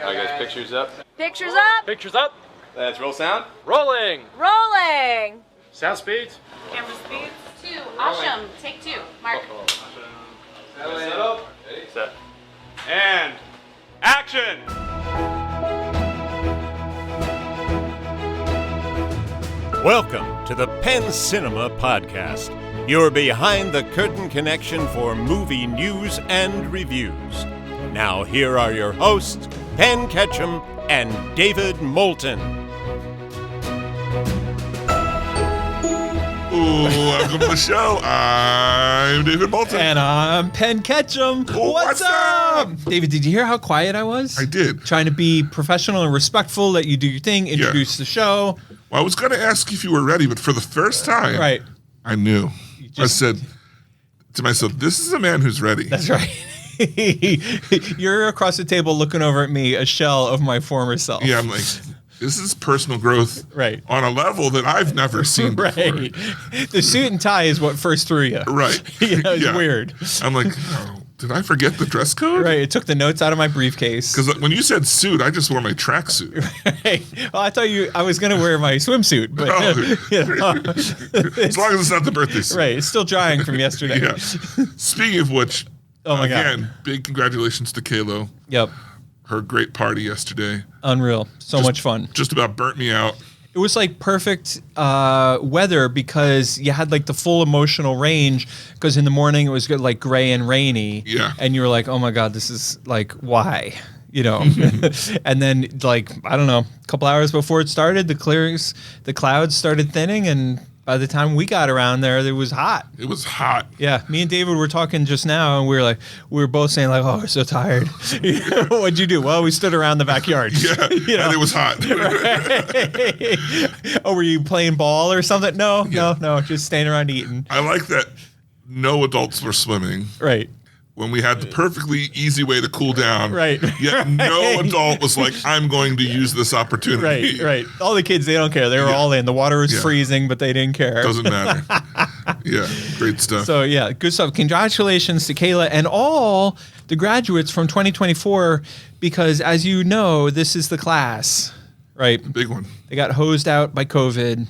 All right, guys, pictures up. Pictures up. Pictures up. Let's roll sound. Rolling. Rolling. Sound speeds. Camera speeds. 2. Awesome. Take 2. Mark. Set. And action. Welcome to the Penn Cinema Podcast, your behind-the-curtain connection for movie news and reviews. Now here are your hosts, Penn Ketchum and David Moulton. Welcome to the show. I'm David Moulton. And I'm Penn Ketchum. What's up? David, did you hear how quiet I was? I did. Trying to be professional and respectful, let you do your thing, introduce the show. Well, I was going to ask if you were ready, but for the first time, Right. I knew. I said to myself, this is a man who's ready. That's right. You're across the table looking over at me, a shell of my former self. Yeah, I'm like, this is personal growth Right. on a level that I've never seen before. Right. The suit and tie is what first threw you. Right. It's weird. I'm like, oh, did I forget the dress code? Right. It took the notes out of my briefcase. Because when you said suit, I just wore my tracksuit. Right. Well, I thought I was going to wear my swimsuit, but As long as it's not the birthday suit. right. It's still drying from yesterday. Yeah. Speaking of which, Oh my again, God. big congratulations to Kaylo. Yep. Her great party yesterday. Unreal. So much fun. Just about burnt me out. It was like perfect weather because you had like the full emotional range because in the morning it was good, like gray and rainy. Yeah. And you were like, oh my God, this is like, why? You know? And then like, I don't know, a couple hours before it started, the clouds started thinning, and by the time we got around there, it was hot. It was hot. Yeah, me and David were talking just now, and we were both saying like, "Oh, we're so tired." What'd you do? Well, we stood around the backyard. Yeah, and it was hot. Oh, were you playing ball or something? No, just staying around eating. I like that no adults were swimming. Right. When we had the perfectly easy way to cool down. Right. Yet no adult was like, I'm going to use this opportunity. Right. All the kids, they don't care. They were all in. The water was Yeah. freezing, but they didn't care. Doesn't matter. Yeah, great stuff. So, yeah, good stuff. Congratulations to Kayla and all the graduates from 2024 because, as you know, this is the class, right? Big one. They got hosed out by COVID,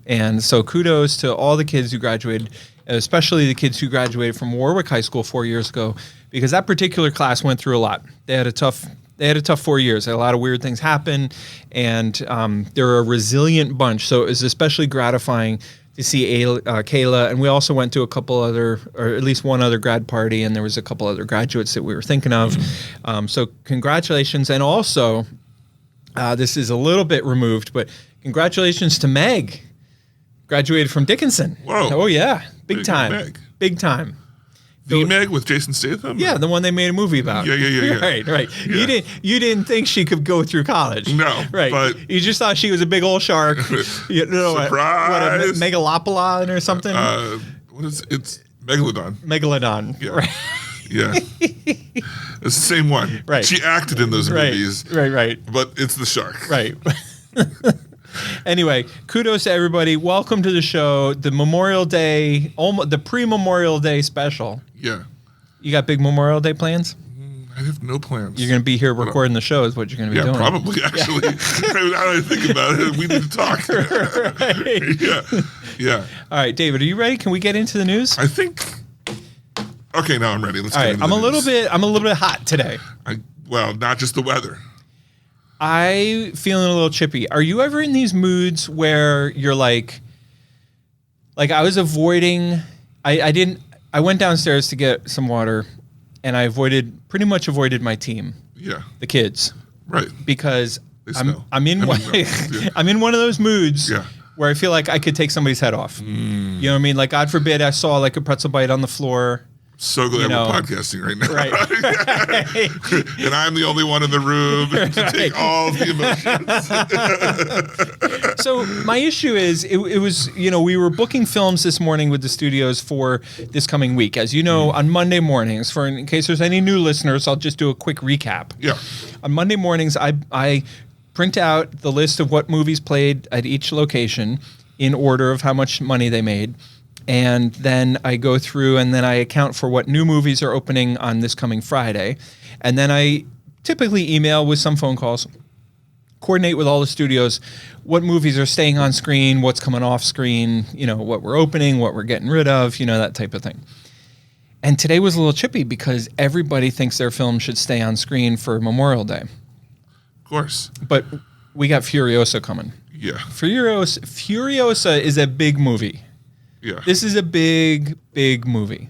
and so kudos to all the kids who graduated, especially the kids who graduated from Warwick High School 4 years ago, because that particular class went through a lot. They had a tough 4 years. A lot of weird things happened, and they're a resilient bunch. So it was especially gratifying to see Kayla, and we also went to a couple other, or at least one other grad party, and there was a couple other graduates that we were thinking of. So congratulations, and also this is a little bit removed, but congratulations to Meg. Graduated from Dickinson. Whoa. Oh, yeah. Big time. Meg. Big time. The Meg with Jason Statham? Yeah, the one they made a movie about. Yeah. Right. Yeah. You didn't think she could go through college. No, Right. but- you just thought she was a big old shark. Surprise. What, a megalopolon or something? What is it? It's Megalodon. Megalodon. Yeah. Right. Yeah. It's the same one. Right. She acted in those movies. Right. But it's the shark. Right. Anyway, kudos to everybody. Welcome to the show. The Memorial Day, the pre-Memorial Day special. Yeah. You got big Memorial Day plans? I have no plans. You're going to be here recording the show is what you're going to be doing. Probably, actually. Now that I think about it, we need to talk. Right. Yeah. All right, David, are you ready? Can we get into the news? I think... Okay, now I'm ready. Let's All get right, into I'm the a little news. bit hot today. Well, not just the weather. I feeling a little chippy. Are you ever in these moods where you're like I was avoiding, I went downstairs to get some water, and I pretty much avoided my team, Yeah. the kids, Right. because They smell. I'm in one, Yeah. I'm in one of those moods Yeah. where I feel like I could take somebody's head off. You know what I mean? Like, God forbid I saw like a pretzel bite on the floor. So glad we're podcasting right now. Right. And I'm the only one in the room to take all of the emotions. So my issue is it was, we were booking films this morning with the studios for this coming week. As you know, on Monday mornings, in case there's any new listeners, I'll just do a quick recap. Yeah. On Monday mornings, I print out the list of what movies played at each location in order of how much money they made. And then I go through and then I account for what new movies are opening on this coming Friday. And then I typically email with some phone calls, coordinate with all the studios what movies are staying on screen, what's coming off screen, what we're opening, what we're getting rid of, that type of thing. And today was a little chippy because everybody thinks their film should stay on screen for Memorial Day. Of course. But we got Furiosa coming. Yeah. Furiosa is a big movie. Yeah. This is a big, big movie.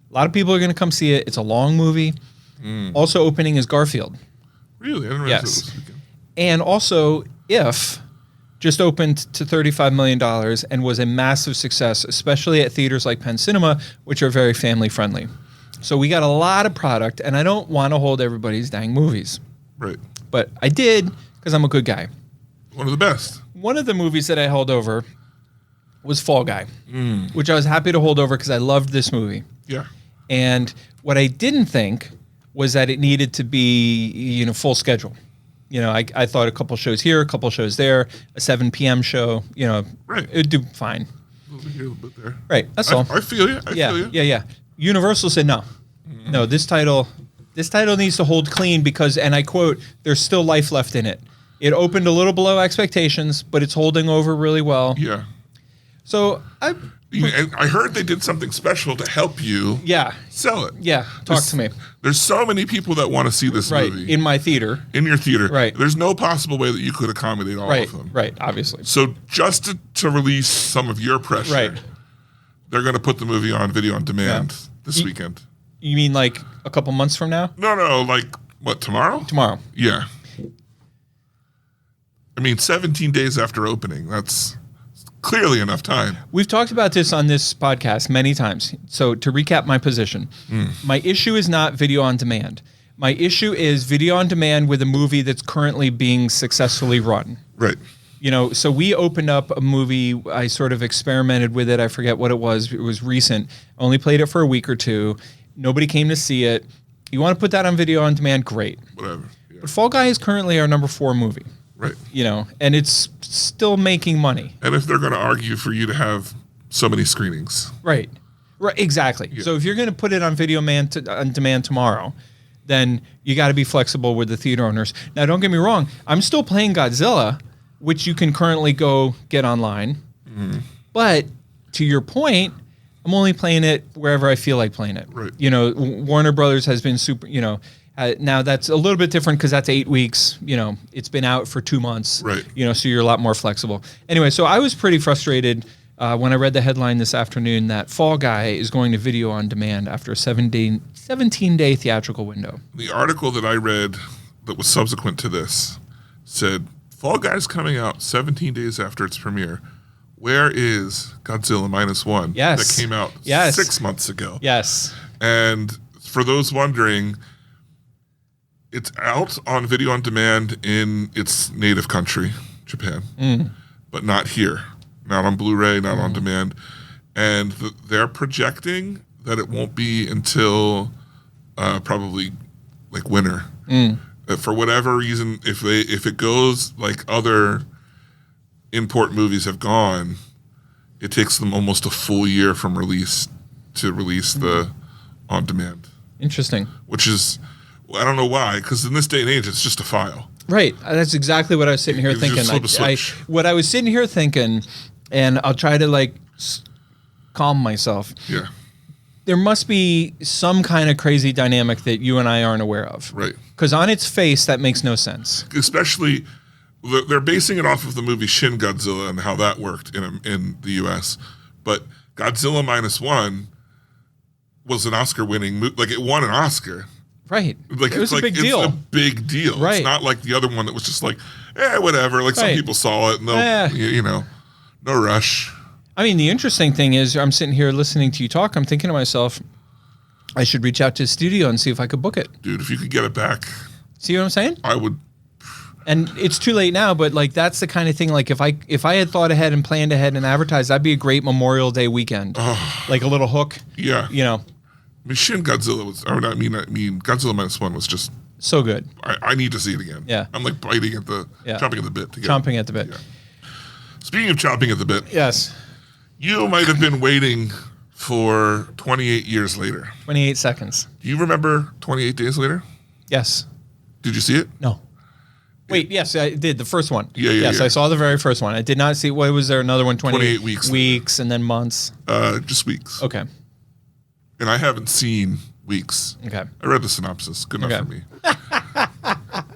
A lot of people are going to come see it. It's a long movie. Also opening is Garfield. Really? I didn't realize Yes. it this weekend. And also, If just opened to $35 million and was a massive success, especially at theaters like Penn Cinema, which are very family friendly. So we got a lot of product, and I don't want to hold everybody's dang movies. Right. But I did because I'm a good guy. One of the best. One of the movies that I held over was Fall Guy, which I was happy to hold over because I loved this movie. Yeah. And what I didn't think was that it needed to be, full schedule. I thought a couple shows here, a couple shows there, a 7 p.m. show, Right. it'd do fine. A little bit here, a little bit there. Right, that's all. I feel you. I feel you. Yeah. Universal said no. No, this title needs to hold clean because, and I quote, there's still life left in it. It opened a little below expectations, but it's holding over really well. Yeah. So I heard they did something special to help you sell it. Yeah, talk to me. There's so many people that want to see this movie. In my theater. In your theater. Right. There's no possible way that you could accommodate all of them. Right, obviously. So just to release some of your pressure, they're going to put the movie on video on demand this weekend. You mean like a couple months from now? No, like, what, tomorrow? Tomorrow. Yeah. 17 days after opening, that's clearly enough time. We've talked about this on this podcast many times. So to recap my position, my issue is not video on demand. My issue is video on demand with a movie that's currently being successfully run. Right. So we opened up a movie. I sort of experimented with it. I forget what it was. It was recent. Only played it for a week or two. Nobody came to see it. You want to put that on video on demand? Great. Whatever. Yeah. But Fall Guy is currently our number 4 movie. Right. And it's still making money. And if they're going to argue for you to have so many screenings. Right, exactly. Yeah. So if you're going to put it on video on demand tomorrow, then you got to be flexible with the theater owners. Now, don't get me wrong. I'm still playing Godzilla, which you can currently go get online. Mm-hmm. But to your point, I'm only playing it wherever I feel like playing it. Right. Warner Brothers has been super, now that's a little bit different because that's 8 weeks. It's been out for 2 months. Right. So you're a lot more flexible. Anyway, so I was pretty frustrated when I read the headline this afternoon that Fall Guy is going to video on demand after a 17-day theatrical window. The article that I read that was subsequent to this said, Fall Guy's coming out 17 days after its premiere. Where is Godzilla -1? Yes. That came out 6 months ago. Yes. And for those wondering, it's out on video on demand in its native country, Japan, but not here. Not on Blu-ray, not on demand. And they're projecting that it won't be until probably like winter. For whatever reason, if it goes like other import movies have gone, it takes them almost a full year from release to release the on demand. Interesting. Which is, I don't know why, because in this day and age, it's just a file. Right. That's exactly what I was sitting here You thinking. just flip a switch. What I was sitting here thinking, and I'll try to calm myself. Yeah. There must be some kind of crazy dynamic that you and I aren't aware of. Right. Because on its face, that makes no sense. Especially, they're basing it off of the movie Shin Godzilla and how that worked in the U.S. But Godzilla -1 was an Oscar-winning movie. Like, it won an Oscar. Right. Like, it was a big deal. It's a big deal. Right. It's not like the other one that was just like, whatever. Like, some people saw it and they'll, no rush. I mean, the interesting thing is I'm sitting here listening to you talk. I'm thinking to myself, I should reach out to the studio and see if I could book it. Dude, if you could get it back. See what I'm saying? I would. And it's too late now, but that's the kind of thing, if I had thought ahead and planned ahead and advertised, that'd be a great Memorial Day weekend. Like a little hook. Yeah. I mean, Shin Godzilla was, I mean, Godzilla -1 was just so good. I need to see it again. Yeah. I'm like biting at chomping at the bit to get Chomping at the bit. Yeah. Speaking of chomping at the bit. Yes. You might have been waiting for 28 years later. 28 seconds. Do you remember 28 days later? Yes. Did you see it? No. Wait, yes, I did. The first one. Yeah. I saw the very first one. I did not see, what was there, another one? 28 weeks. Weeks and then months. Just weeks. Okay. And I haven't seen Weeks. Okay. I read the synopsis. Good enough Okay. for me.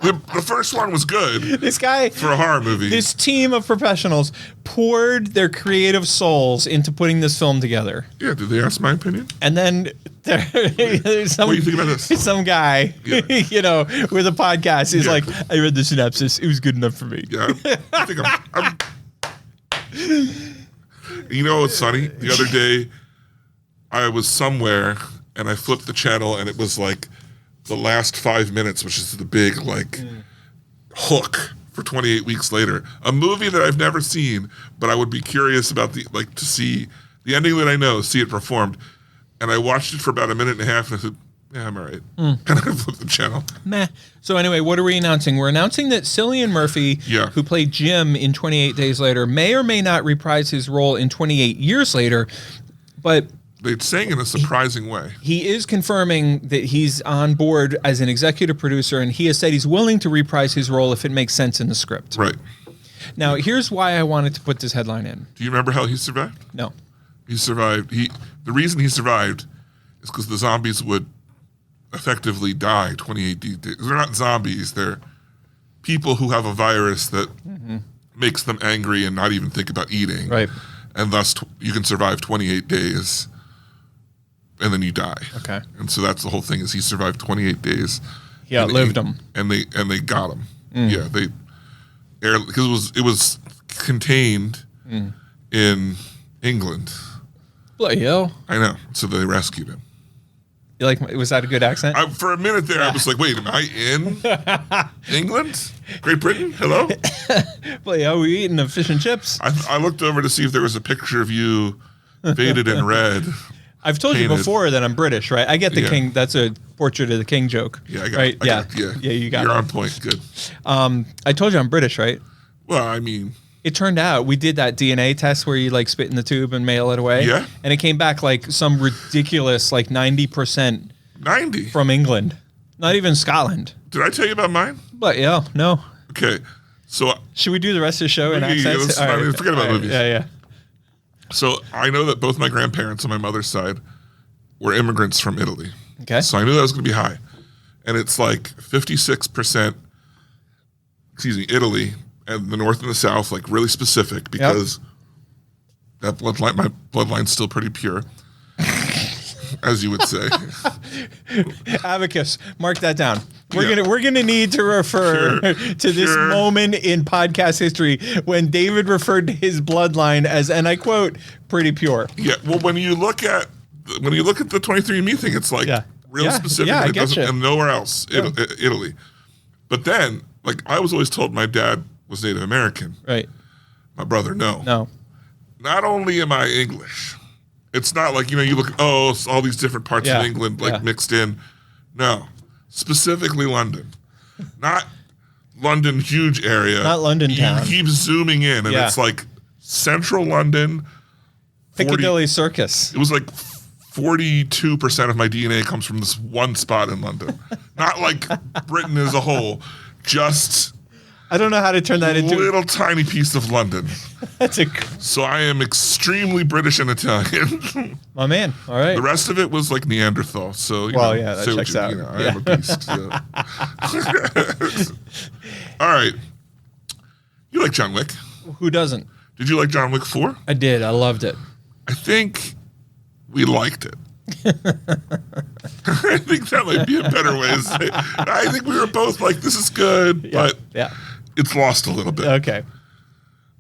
The first one was good This guy, for a horror movie. this team of professionals poured their creative souls into putting this film together. Yeah, did they ask my opinion? And then there's some, What do you think about this? some guy, Yeah. with a podcast. He's Yeah. like, I read the synopsis. It was good enough for me. Yeah, I think I'm You know what's funny? The other day, I was somewhere and I flipped the channel and it was like the last 5 minutes, which is the big hook for 28 weeks later. A movie that I've never seen, but I would be curious about to see the ending that I know, see it performed. And I watched it for about a minute and a half and I said, yeah, I'm all right. And I flipped the channel. Meh. So anyway, what are we announcing? We're announcing that Cillian Murphy, who played Jim in 28 Days Later, may or may not reprise his role in 28 Years Later, but They're saying in a surprising way. he is confirming that he's on board as an executive producer, and he has said he's willing to reprise his role if it makes sense in the script. Right. Now, here's why I wanted to put this headline in. Do you remember how he survived? No. He survived. The reason he survived is because the zombies would effectively die 28 days. They're not zombies. They're people who have a virus that makes them angry and not even think about eating. Right. And thus you can survive 28 days and then you die. Okay. And so that's the whole thing is he survived 28 days. He outlived them. And they got him. Yeah, because it was contained in England. Bloody hell. I know. So they rescued him. You like? Was that a good accent? For a minute there, I was like, wait, am I in England? Great Britain? Hello? Bloody hell, we eating the fish and chips. I looked over to see if there was a picture of you faded in red. I've told you painted. before that I'm British, right? I get the Yeah. king. That's a portrait of the king joke. Yeah, I got right? it. Yeah, you got You're it. on point. Good. I told you I'm British, right? Well, I mean, It turned out we did that DNA test where you spit in the tube and mail it away. Yeah. And it came back some ridiculous 90% 90. from England. Not even Scotland. Did I tell you about mine? But yeah, no. Okay. So Should we do the rest of the show in Yeah, accents? let's All not- forget about movies. Yeah. So I know that both my grandparents on my mother's side were immigrants from Italy. Okay. So I knew that was going to be high. And it's 56%, Italy, and the north and the south, really specific because that bloodline, my bloodline's still pretty pure, as you would say. Abacus, mark that down. We're gonna need to refer to this moment in podcast history when David referred to his bloodline as, and I quote, pretty pure. Yeah. Well, when you look at the 23andMe thing, it's real specific. Yeah, I and it get doesn't, you. and nowhere else, Italy. But then, I was always told my dad was Native American. Right. My brother, no. No. Not only am I English, it's not you look at, all these different parts of England mixed in. No. Specifically London. Not London huge area. Not London town. You keep zooming in and it's central London. Piccadilly Circus. It was 42% of my DNA comes from this one spot in London. Not Britain as a whole. Just I don't know how to turn that into little tiny piece of London. That's So I am extremely British and Italian. my man. All right. The rest of it was Neanderthal. So that say what checks out. I am a beast. All right. You like John Wick? Who doesn't? Did you like John Wick 4? I did. I loved it. I think we liked it. I think that might be a better way to say it. I think we were both this is good, but it's lost a little bit. Okay.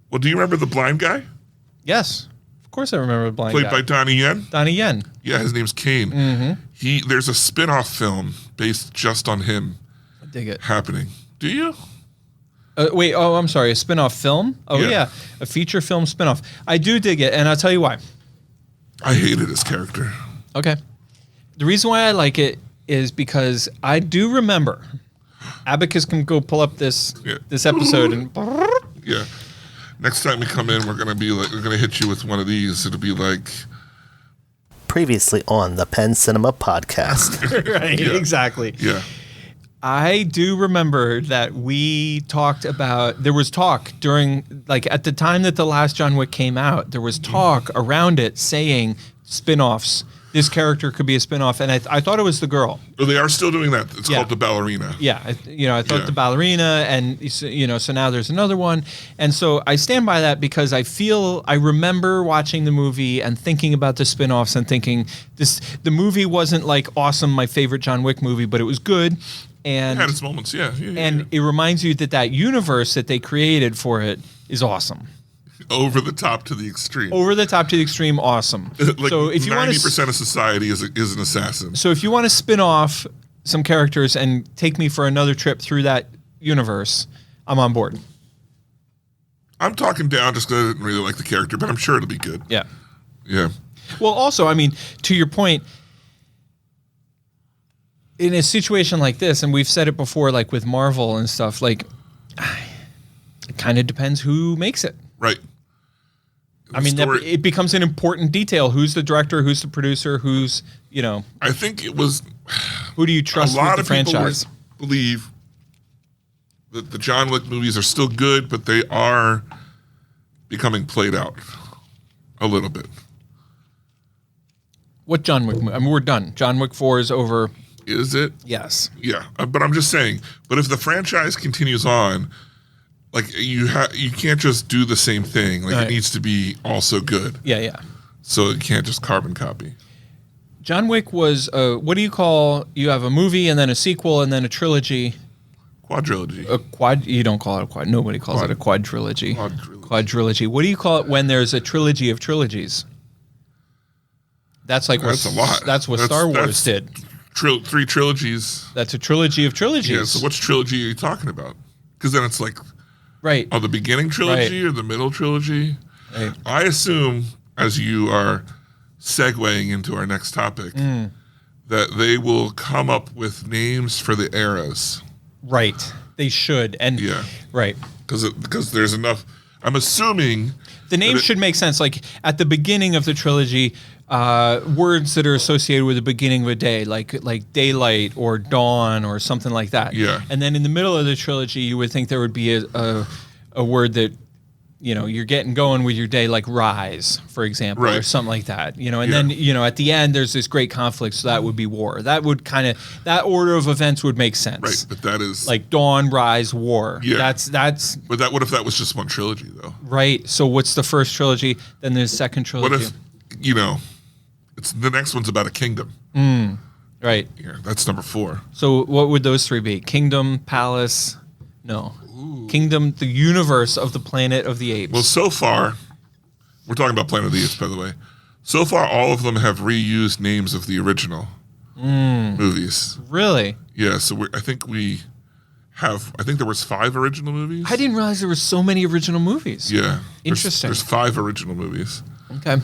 Well, do you remember the blind guy? Yes. Of course I remember the blind Played guy. by Donnie Yen? Donnie Yen. Yeah, his name's Kane. Mm-hmm. There's a spin-off film based just on him I dig it. happening. Do you? Wait, I'm sorry. A spin-off film? Oh, Yeah. yeah. A feature film spin-off. I do dig it, and I'll tell you why. I hated his character. Okay. The reason why I like it is because I do remember. Abacus can go pull up this episode and Yeah. Next time we come in, we're gonna hit you with one of these. It'll be Previously on the Penn Cinema Podcast. right, exactly. Yeah. I do remember that we talked about, there was talk during, like at the time that the last John Wick came out, there was talk around it saying spin-offs. This character could be a spin-off, and I thought it was the girl. Oh, they are still doing that. It's Yeah. called the ballerina. Yeah, I thought Yeah. the ballerina, and so now there's another one, and so I stand by that because I remember watching the movie and thinking about the spin-offs and thinking the movie wasn't like awesome, my favorite John Wick movie, but it was good, and It had its moments, yeah. and it reminds you that universe that they created for it is awesome. Over the top to the extreme. Over the top to the extreme, awesome. Like so if you 90% of society is an assassin. So if you want to spin off some characters and take me for another trip through that universe, I'm on board. I'm talking down just because I didn't really like the character, but I'm sure it'll be good. Yeah. Yeah. Well, also, I mean, to your point, in a situation like this, and we've said it before, like with Marvel and stuff, like it kind of depends who makes it. Right. I mean, it becomes an important detail. Who's the director? Who's the producer? Who's, I think it was who do you trust a lot with the of people franchise? believe that the John Wick movies are still good, but they are becoming played out a little bit. What John Wick movie? I mean, we're done. John Wick 4 is over. Is it? Yes. Yeah, but I'm just saying. But if the franchise continues on, like you can't just do the same thing. Like Right. it needs to be also good. Yeah. So it can't just carbon copy. John Wick was what do you call? You have a movie and then a sequel and then a trilogy. Quadrilogy. A quad. You don't call it a quad. Nobody calls it a quadrilogy. Quadrilogy. What do you call it when there's a trilogy of trilogies? That's like That's a lot. That's what Star Wars did. 3 trilogies. That's a trilogy of trilogies. Yeah. So which trilogy are you talking about? Because then it's like, Right. the beginning trilogy or the middle trilogy. Right. I assume, as you are segueing into our next topic, that they will come up with names for the eras. Right. They should. And Yeah. right. Because there's enough. I'm assuming The names should make sense. Like at the beginning of the trilogy, words that are associated with the beginning of a day, like daylight or dawn or something like that. Yeah. And then in the middle of the trilogy, you would think there would be a word that, you're getting going with your day, like rise, for example, or Right. something like that. And then, at the end, there's this great conflict, so that would be war. That would that order of events would make sense. right, but that is Like dawn, rise, war. Yeah. That's But what if that was just one trilogy though? right. So what's the first trilogy? Then there's second trilogy. What if it's the next one's about a kingdom? Right. Yeah, that's number 4. So what would those 3 be? Kingdom, palace? No. Kingdom, the universe of the Planet of the Apes. Well, so far, we're talking about Planet of the Apes, by the way. So far, all of them have reused names of the original movies. Really? Yeah, so I think there was 5 original movies. I didn't realize there were so many original movies. Yeah. Interesting. There's 5 original movies. Okay.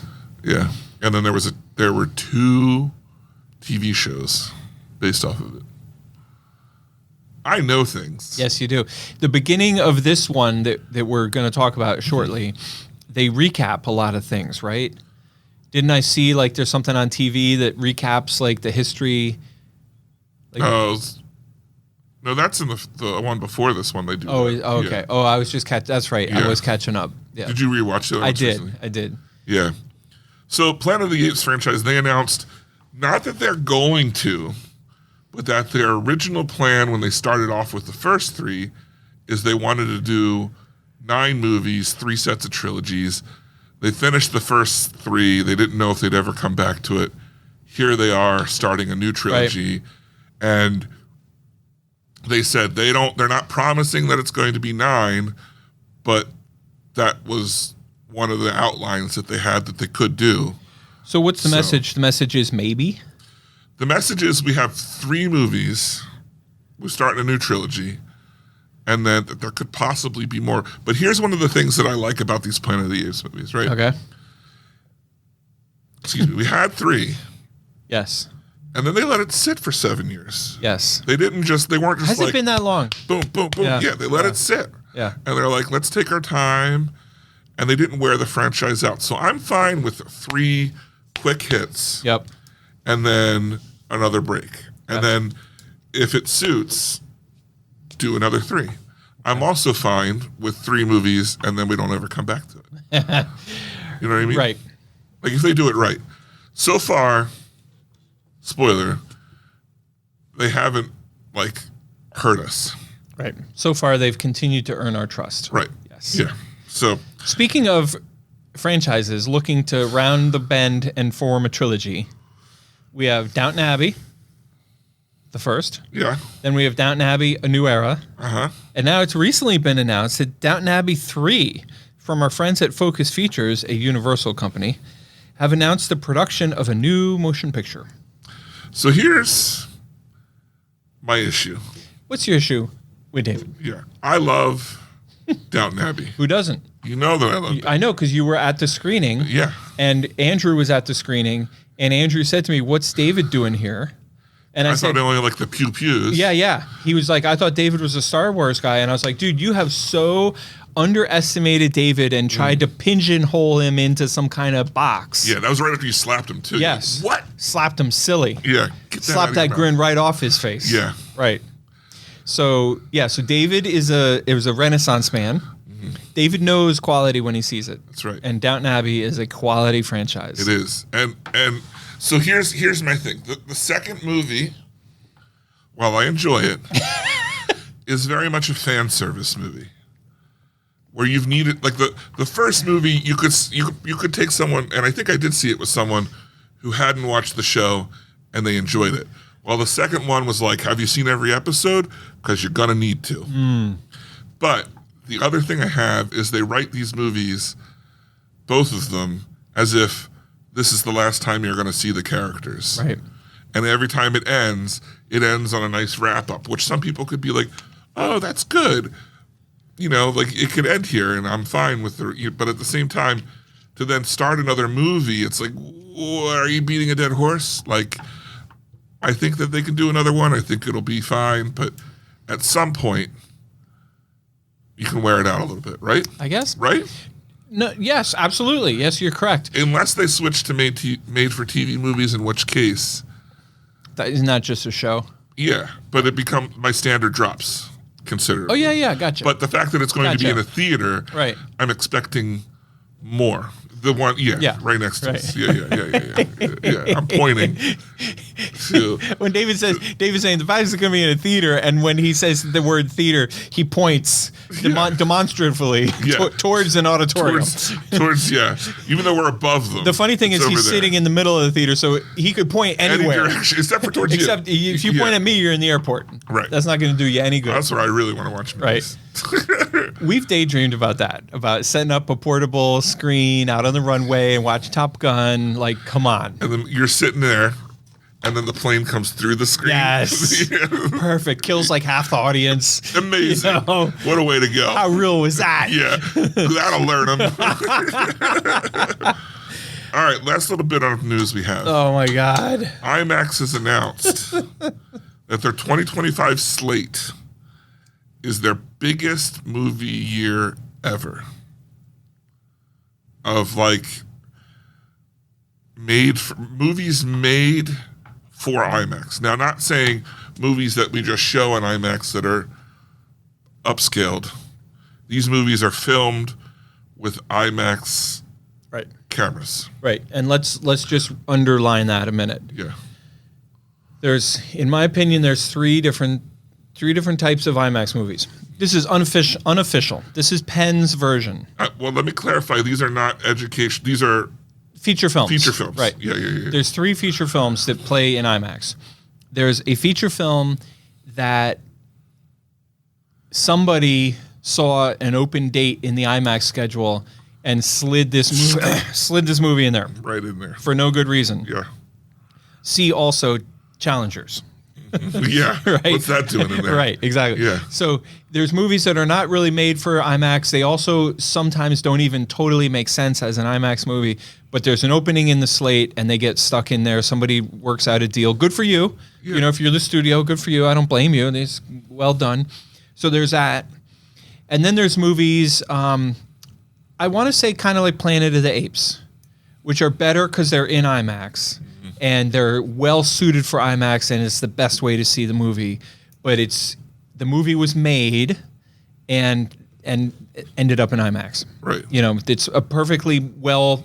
Yeah. And then there were 2 TV shows based off of it. I know things. Yes, you do. The beginning of this one that we're going to talk about shortly, they recap a lot of things, right? Didn't I see like there's something on TV that recaps like the history? No, that's in the one before this one. They do. Oh, that. okay. Yeah. Oh, I was just that's right. I Yeah. was catching up. Yeah. Did you rewatch it? I did. Yeah. So Planet of the Apes franchise, they announced not that they're going to, but that their original plan when they started off with the first 3 is they wanted to do 9 movies, 3 sets of trilogies. They finished the first 3. They didn't know if they'd ever come back to it. Here they are starting a new trilogy. Right. And they said they're not promising that it's going to be 9, but that was one of the outlines that they had that they could do. So what's the message? The message is maybe? The message is we have 3 movies. We're starting a new trilogy. And then there could possibly be more. But here's one of the things that I like about these Planet of the Apes movies, right? Okay. Excuse me. We had 3. Yes. And then they let it sit for 7 years. Yes. They weren't just Has it been that long? Boom, boom, boom. Yeah, they let it sit. Yeah. And they're like, let's take our time. And they didn't wear the franchise out. So I'm fine with 3 quick hits. Yep. And then another break. And then if it suits, do another 3. I'm also fine with 3 movies and then we don't ever come back to it. You know what I mean? Right. Like if they do it right. So far, spoiler, they haven't like hurt us. Right. So far, they've continued to earn our trust. Right. Yes. Yeah. So Speaking of franchises looking to round the bend and form a trilogy, we have Downton Abbey, the first. yeah. Then we have Downton Abbey, A New Era. Uh-huh. And now it's recently been announced that Downton Abbey 3, from our friends at Focus Features, a Universal company, have announced the production of a new motion picture. So here's my issue. What's your issue with David? Yeah. I love Downton Abbey. Who doesn't? You know that I love I know, because you were at the screening. Yeah. And Andrew was at the screening, and Andrew said to me, "What's David doing here?" And I thought said, they only like the pew-pews. yeah. He was like, "I thought David was a Star Wars guy." And I was like, "Dude, you have so underestimated David and tried to pigeonhole him into some kind of box." Yeah, that was right after you slapped him, too. Yes. What? Slapped him silly. Yeah. Get Slapped that grin right off his face. Yeah. Right. So David is a Renaissance man. David knows quality when he sees it. That's right. And Downton Abbey is a quality franchise. It is. And so here's my thing. The second movie, while I enjoy it, is very much a fan service movie. Where you've needed like the first movie you could take someone, and I think I did see it with someone who hadn't watched the show and they enjoyed it. While the second one was like, have you seen every episode? Because you're gonna need to. But the other thing I have is they write these movies, both of them, as if this is the last time you're going to see the characters. Right. And every time it ends on a nice wrap-up, which some people could be like, oh, that's good. You know, like, it could end here, and I'm fine with it. But at the same time, to then start another movie, it's like, are you beating a dead horse? Like, I think that they can do another one. I think it'll be fine. But at some point, you can wear it out a little bit, right? I guess. Right? No. Yes, absolutely. Yes, you're correct. Unless they switch to made for TV movies, in which case, That is not just a show. yeah. But it becomes my standard drops considerably. Oh yeah, gotcha. But the fact that it's going to be Gotcha. in a theater, Right. I'm expecting more. The one, Yeah. right next to Right. us. Yeah. I'm pointing to. when David's saying the fact is going to be in a theater, and when he says the word theater, he points demonstratively Yeah. towards an auditorium. Towards, even though we're above them. The funny thing it's is over he's there. sitting in the middle of the theater, so he could point Any anywhere. direction, except for towards Except you. if you point at me, you're in the airport. Right. That's not going to do you any good. That's where I really want to watch movies. We've daydreamed about that, about setting up a portable screen out on the runway and watch Top Gun. Like, come on. And then you're sitting there, and then the plane comes through the screen. Yes. Yeah. Perfect. Kills like half the audience. Amazing. You know? What a way to go. How real was that? Yeah. That'll learn them. All right, last little bit of news we have. Oh my God. IMAX has announced that their 2025 slate is their biggest movie year ever. Of like movies made for IMAX. Now, not saying movies that we just show on IMAX that are upscaled. These movies are filmed with IMAX Right. cameras. Right. And let's just underline that a minute. Yeah. There's, in my opinion, there's three different types of IMAX movies. This is unofficial. This is Penn's version. Well, let me clarify. These are not education. These are Feature films. feature films. Right. Yeah. There's 3 feature films that play in IMAX. There's a feature film that somebody saw an open date in the IMAX schedule and slid this movie in there Right in there. for no good reason. Yeah. See also Challengers. Yeah. Right. What's that doing in there? Right, exactly. Yeah. So there's movies that are not really made for IMAX. They also sometimes don't even totally make sense as an IMAX movie, but there's an opening in the slate and they get stuck in there. Somebody works out a deal. Good for you. Yeah. You know, if you're the studio, good for you. I don't blame you. It's well done. So there's that. And then there's movies, I want to say kind of like Planet of the Apes, which are better because they're in IMAX. And they're well suited for IMAX, and it's the best way to see the movie. But the movie was made and ended up in IMAX. Right. You know, it's a perfectly part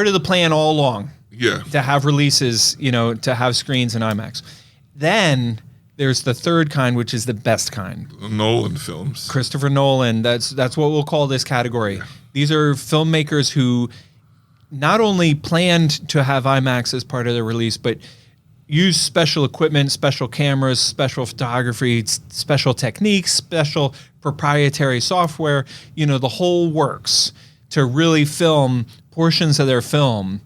of the plan all along. Yeah. To have releases, you know, to have screens in IMAX. Then there's the third kind, which is the best kind. Nolan films. Christopher Nolan. That's what we'll call this category. Yeah. These are filmmakers who not only planned to have IMAX as part of their release, but use special equipment, special cameras, special photography, special techniques, special proprietary software, you know, the whole works to really film portions of their film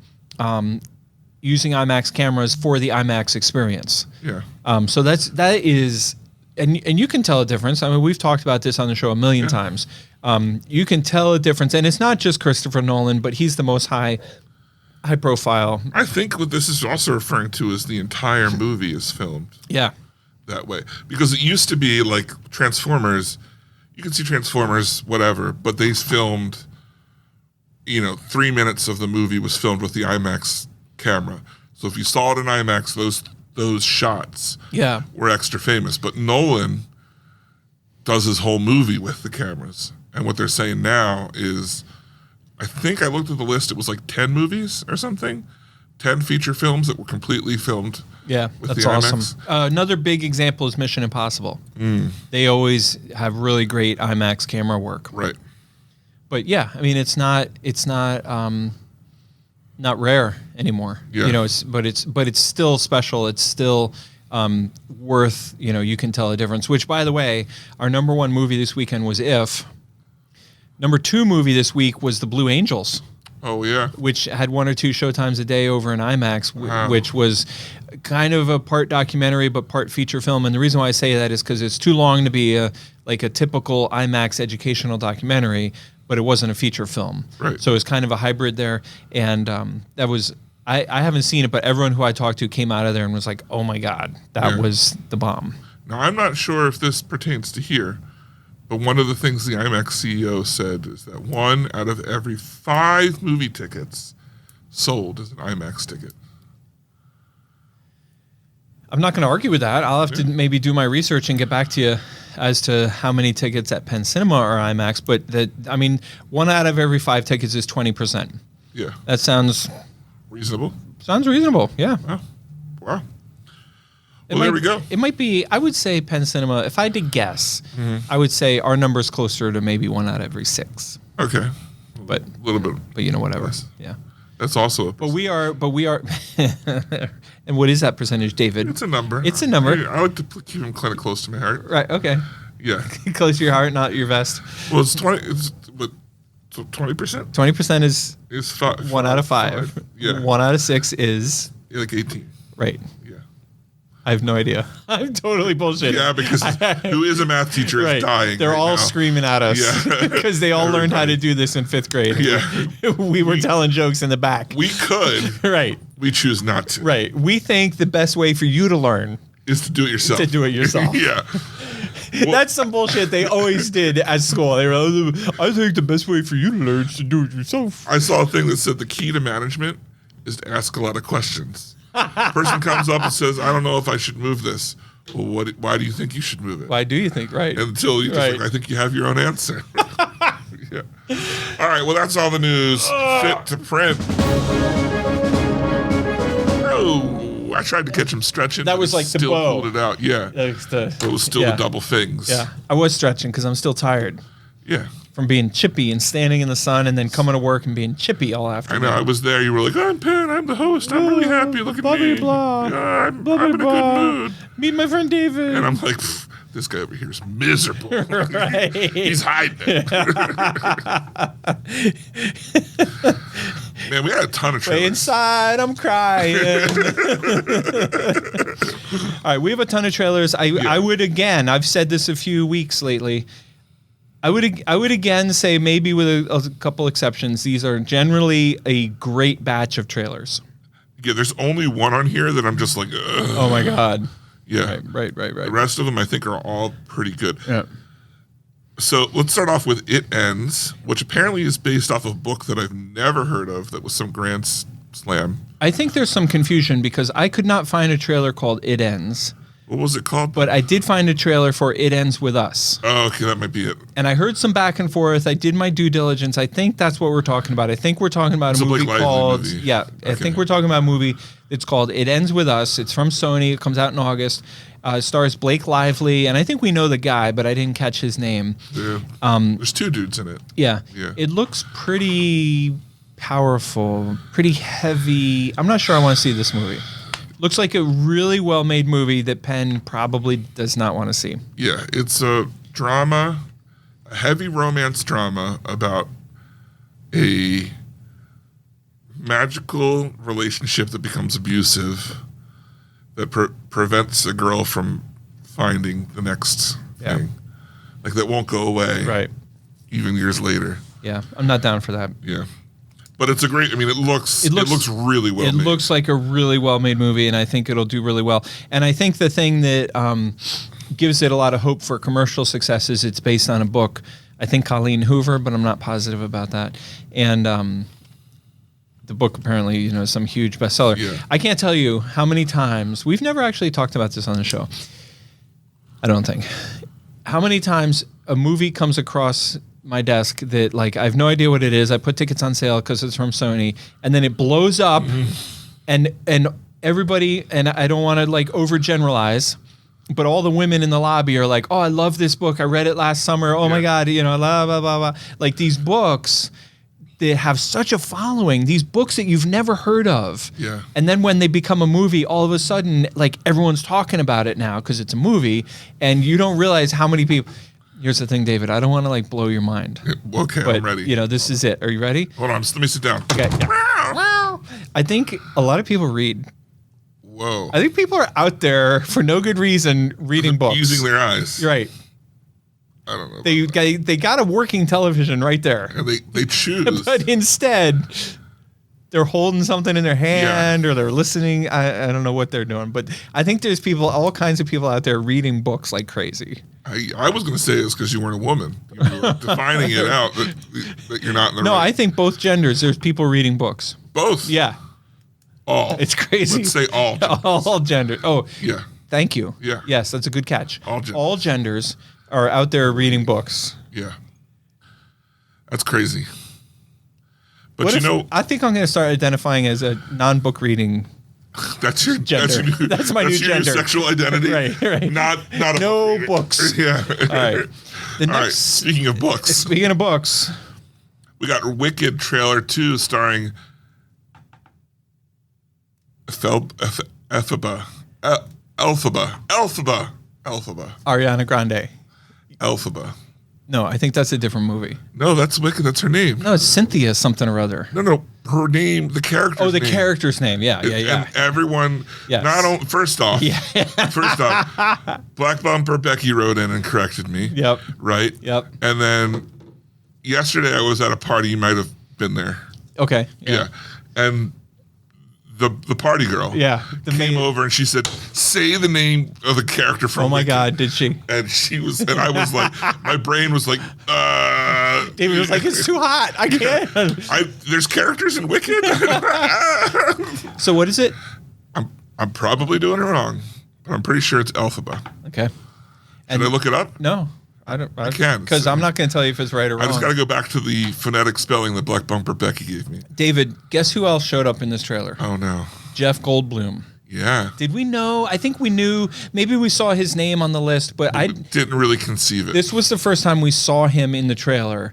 using IMAX cameras for the IMAX experience. Yeah. So that is, and you can tell a difference. I mean, we've talked about this on the show a million times. You can tell a difference, and it's not just Christopher Nolan, but he's the most high profile. I think what this is also referring to is the entire movie is filmed. Yeah. That way. Because it used to be like Transformers, you can see Transformers, whatever, but they filmed, 3 minutes of the movie was filmed with the IMAX camera. So if you saw it in IMAX, those shots were extra famous. But Nolan does his whole movie with the cameras. And what they're saying now is, I think I looked at the list, it was like 10 movies or something, 10 feature films that were completely filmed. Yeah, with that's the awesome. IMAX. Another big example is Mission Impossible. They always have really great IMAX camera work. Right. But yeah, I mean, it's not rare anymore. Yeah. You know, but it's still special. It's still worth. You can tell a difference. Which, by the way, our number one movie this weekend was If. Number 2 movie this week was The Blue Angels. Oh, yeah. Which had 1 or 2 showtimes a day over in IMAX, Wow. which was kind of a part documentary but part feature film. And the reason why I say that is because it's too long to be a typical IMAX educational documentary, but it wasn't a feature film. Right. So it was kind of a hybrid there. And that was, I haven't seen it, but everyone who I talked to came out of there and was like, oh my God, that was the bomb. Now, I'm not sure if this pertains to here, but one of the things the IMAX CEO said is that 1 out of every 5 movie tickets sold is an IMAX ticket. I'm not going to argue with that. I'll have to maybe do my research and get back to you as to how many tickets at Penn Cinema are IMAX. But 1 out of every 5 tickets is 20%. Yeah. That sounds reasonable. Yeah. Wow. Well, there we go. It might be, I would say Penn Cinema, if I had to guess, I would say our number's closer to maybe 1 out of every 6. Okay. But a little bit. But whatever. Less. Yeah. That's also a But we are and what is that percentage, David? It's a number. It's a number. I like to keep them kind of close to my heart. Right, okay. Yeah. Close to your heart, not your vest. Well, it's 20, but 20%? 20% is 5. 1 out of 5. Yeah. 1 out of 6 is like 18. Right. Yeah. I have no idea. I'm totally bullshitting. Yeah, because who is a math teacher is dying. They're all now. screaming at us because they all learned how to do this in 5th grade. Yeah. we were telling jokes in the back. We could. Right. We choose not to. Right. We think the best way for you to learn is to do it yourself. Yeah. Well, that's some bullshit they always did at school. They were, I think the best way for you to learn is to do it yourself. I saw a thing that said the key to management is to ask a lot of questions. Person comes up and says, I don't know if I should move this. Well, why do you think you should move it? Why do you think? Right. Until you just I think you have your own answer. Yeah. All right. Well, that's all the news fit to print. Oh, I tried to catch him stretching. That was like the still bow. pulled it out. Yeah. It was still the double things. Yeah. I was stretching because I'm still tired. Yeah. From being chippy and standing in the sun and then coming to work and being chippy all afternoon. I know. I was there. You were like, I'm Penn. I'm the host. I'm really happy. Look at me. Blah. Yeah, I'm blah, in a blah. good mood. Meet my friend David. And I'm like, this guy over here is miserable. Right. He's hiding it. Man, we had a ton of trailers. Inside, I'm crying. All right, we have a ton of trailers. I would again, I've said this a few weeks lately, I would again say, maybe with a couple exceptions, these are generally a great batch of trailers. Yeah, there's only one on here that I'm just like, ugh. Oh my God. Yeah. Right. The rest of them I think are all pretty good. Yeah. So let's start off with It Ends, which apparently is based off a book that I've never heard of that was some grand slam. I think there's some confusion because I could not find a trailer called It Ends. What was it called? but I did find a trailer for It Ends With Us. Oh, okay, that might be it. And I heard some back and forth. I did my due diligence. I think that's what we're talking about. I think we're talking about It's a a movie Blake Lively called movie. Yeah, I Okay. think we're talking about a movie. It's called It Ends With Us. It's from Sony. It comes out in August. Stars Blake Lively, and I think we know the guy, but I didn't catch his name. Yeah. There's 2 dudes in it. Yeah. Yeah. It looks pretty powerful, pretty heavy. I'm not sure I want to see this movie. Looks like a really well-made movie that Penn probably does not want to see. Yeah, it's a drama, a heavy romance drama about a magical relationship that becomes abusive that prevents a girl from finding the next thing. Like, that won't go away. Right. Even years later. Yeah, I'm not down for that. Yeah. But it's a great, I mean, it looks really well It made. looks like a really well-made movie, and I think it'll do really well. And I think the thing that gives it a lot of hope for commercial success is it's based on a book. I think Colleen Hoover, but I'm not positive about that. And the book apparently, is some huge bestseller. Yeah. I can't tell you how many times, we've never actually talked about this on the show, I don't think. How many times a movie comes across my desk that, like, I have no idea what it is. I put tickets on sale because it's from Sony, and then it blows up, and everybody, and I don't want to like overgeneralize, but all the women in the lobby are like, "Oh, I love this book. I read it last summer. Oh my God, blah blah blah blah." Like, these books that have such a following, these books that you've never heard of. Yeah. And then when they become a movie, all of a sudden, like, everyone's talking about it now because it's a movie, and you don't realize how many people. Here's the thing, David. I don't want to like blow your mind. Okay, But, I'm ready. this is it. Are you ready? Hold on, just let me sit down. Okay. Well, I think a lot of people read. Whoa. I think people are out there for no good reason reading books. Using their eyes. You're right. I don't know. They got a working television right there. And they choose. But instead, they're holding something in their hand or they're listening. I don't know what they're doing. But I think there's all kinds of people out there reading books like crazy. I was going to say it's because you weren't a woman. You were defining it out that you're not in the No, right. I think both genders, there's people reading books. Both? Yeah. All. It's crazy. Let's say all. All genders. Oh, Yeah. thank you. Yeah. Yes, that's a good catch. All genders. Genders are out there reading books. Yeah. That's crazy. But What if- I think I'm going to start identifying as a non-book reading. that's your Gender. That's my new your gender. sexual identity. Right. Not a No book reader. books. Yeah. All right. The All right. next, Speaking of books, speaking of books, we got Wicked trailer 2 starring Elphaba. Ariana Grande. Elphaba. No, I think that's a different movie. No, that's Wicked. That's her name. No, it's Cynthia something or other. No. Her name, the character. Oh, the character's name. Yeah. And everyone, Yes. first off, Black Bumper Becky wrote in and corrected me. Yep. Right? Yep. And then yesterday I was at a party. You might have been there. Okay. Yeah. And the party girl came over and she said, say the name of the character from Oh my Wicked. God, did she? And I was like, my brain was like, David was like, it's too hot. I can't. There's characters in Wicked? So what is it? I'm probably doing it wrong, but I'm pretty sure it's Elphaba. Okay. Can I look it up? No, I don't. I can. Because I'm not going to tell you if it's right or wrong. I just got to go back to the phonetic spelling that Black Bumper Becky gave me. David, guess who else showed up in this trailer? Oh, no. Jeff Goldblum. Yeah. Did we know? I think we knew. Maybe we saw his name on the list, but I didn't really conceive it. This was the first time we saw him in the trailer.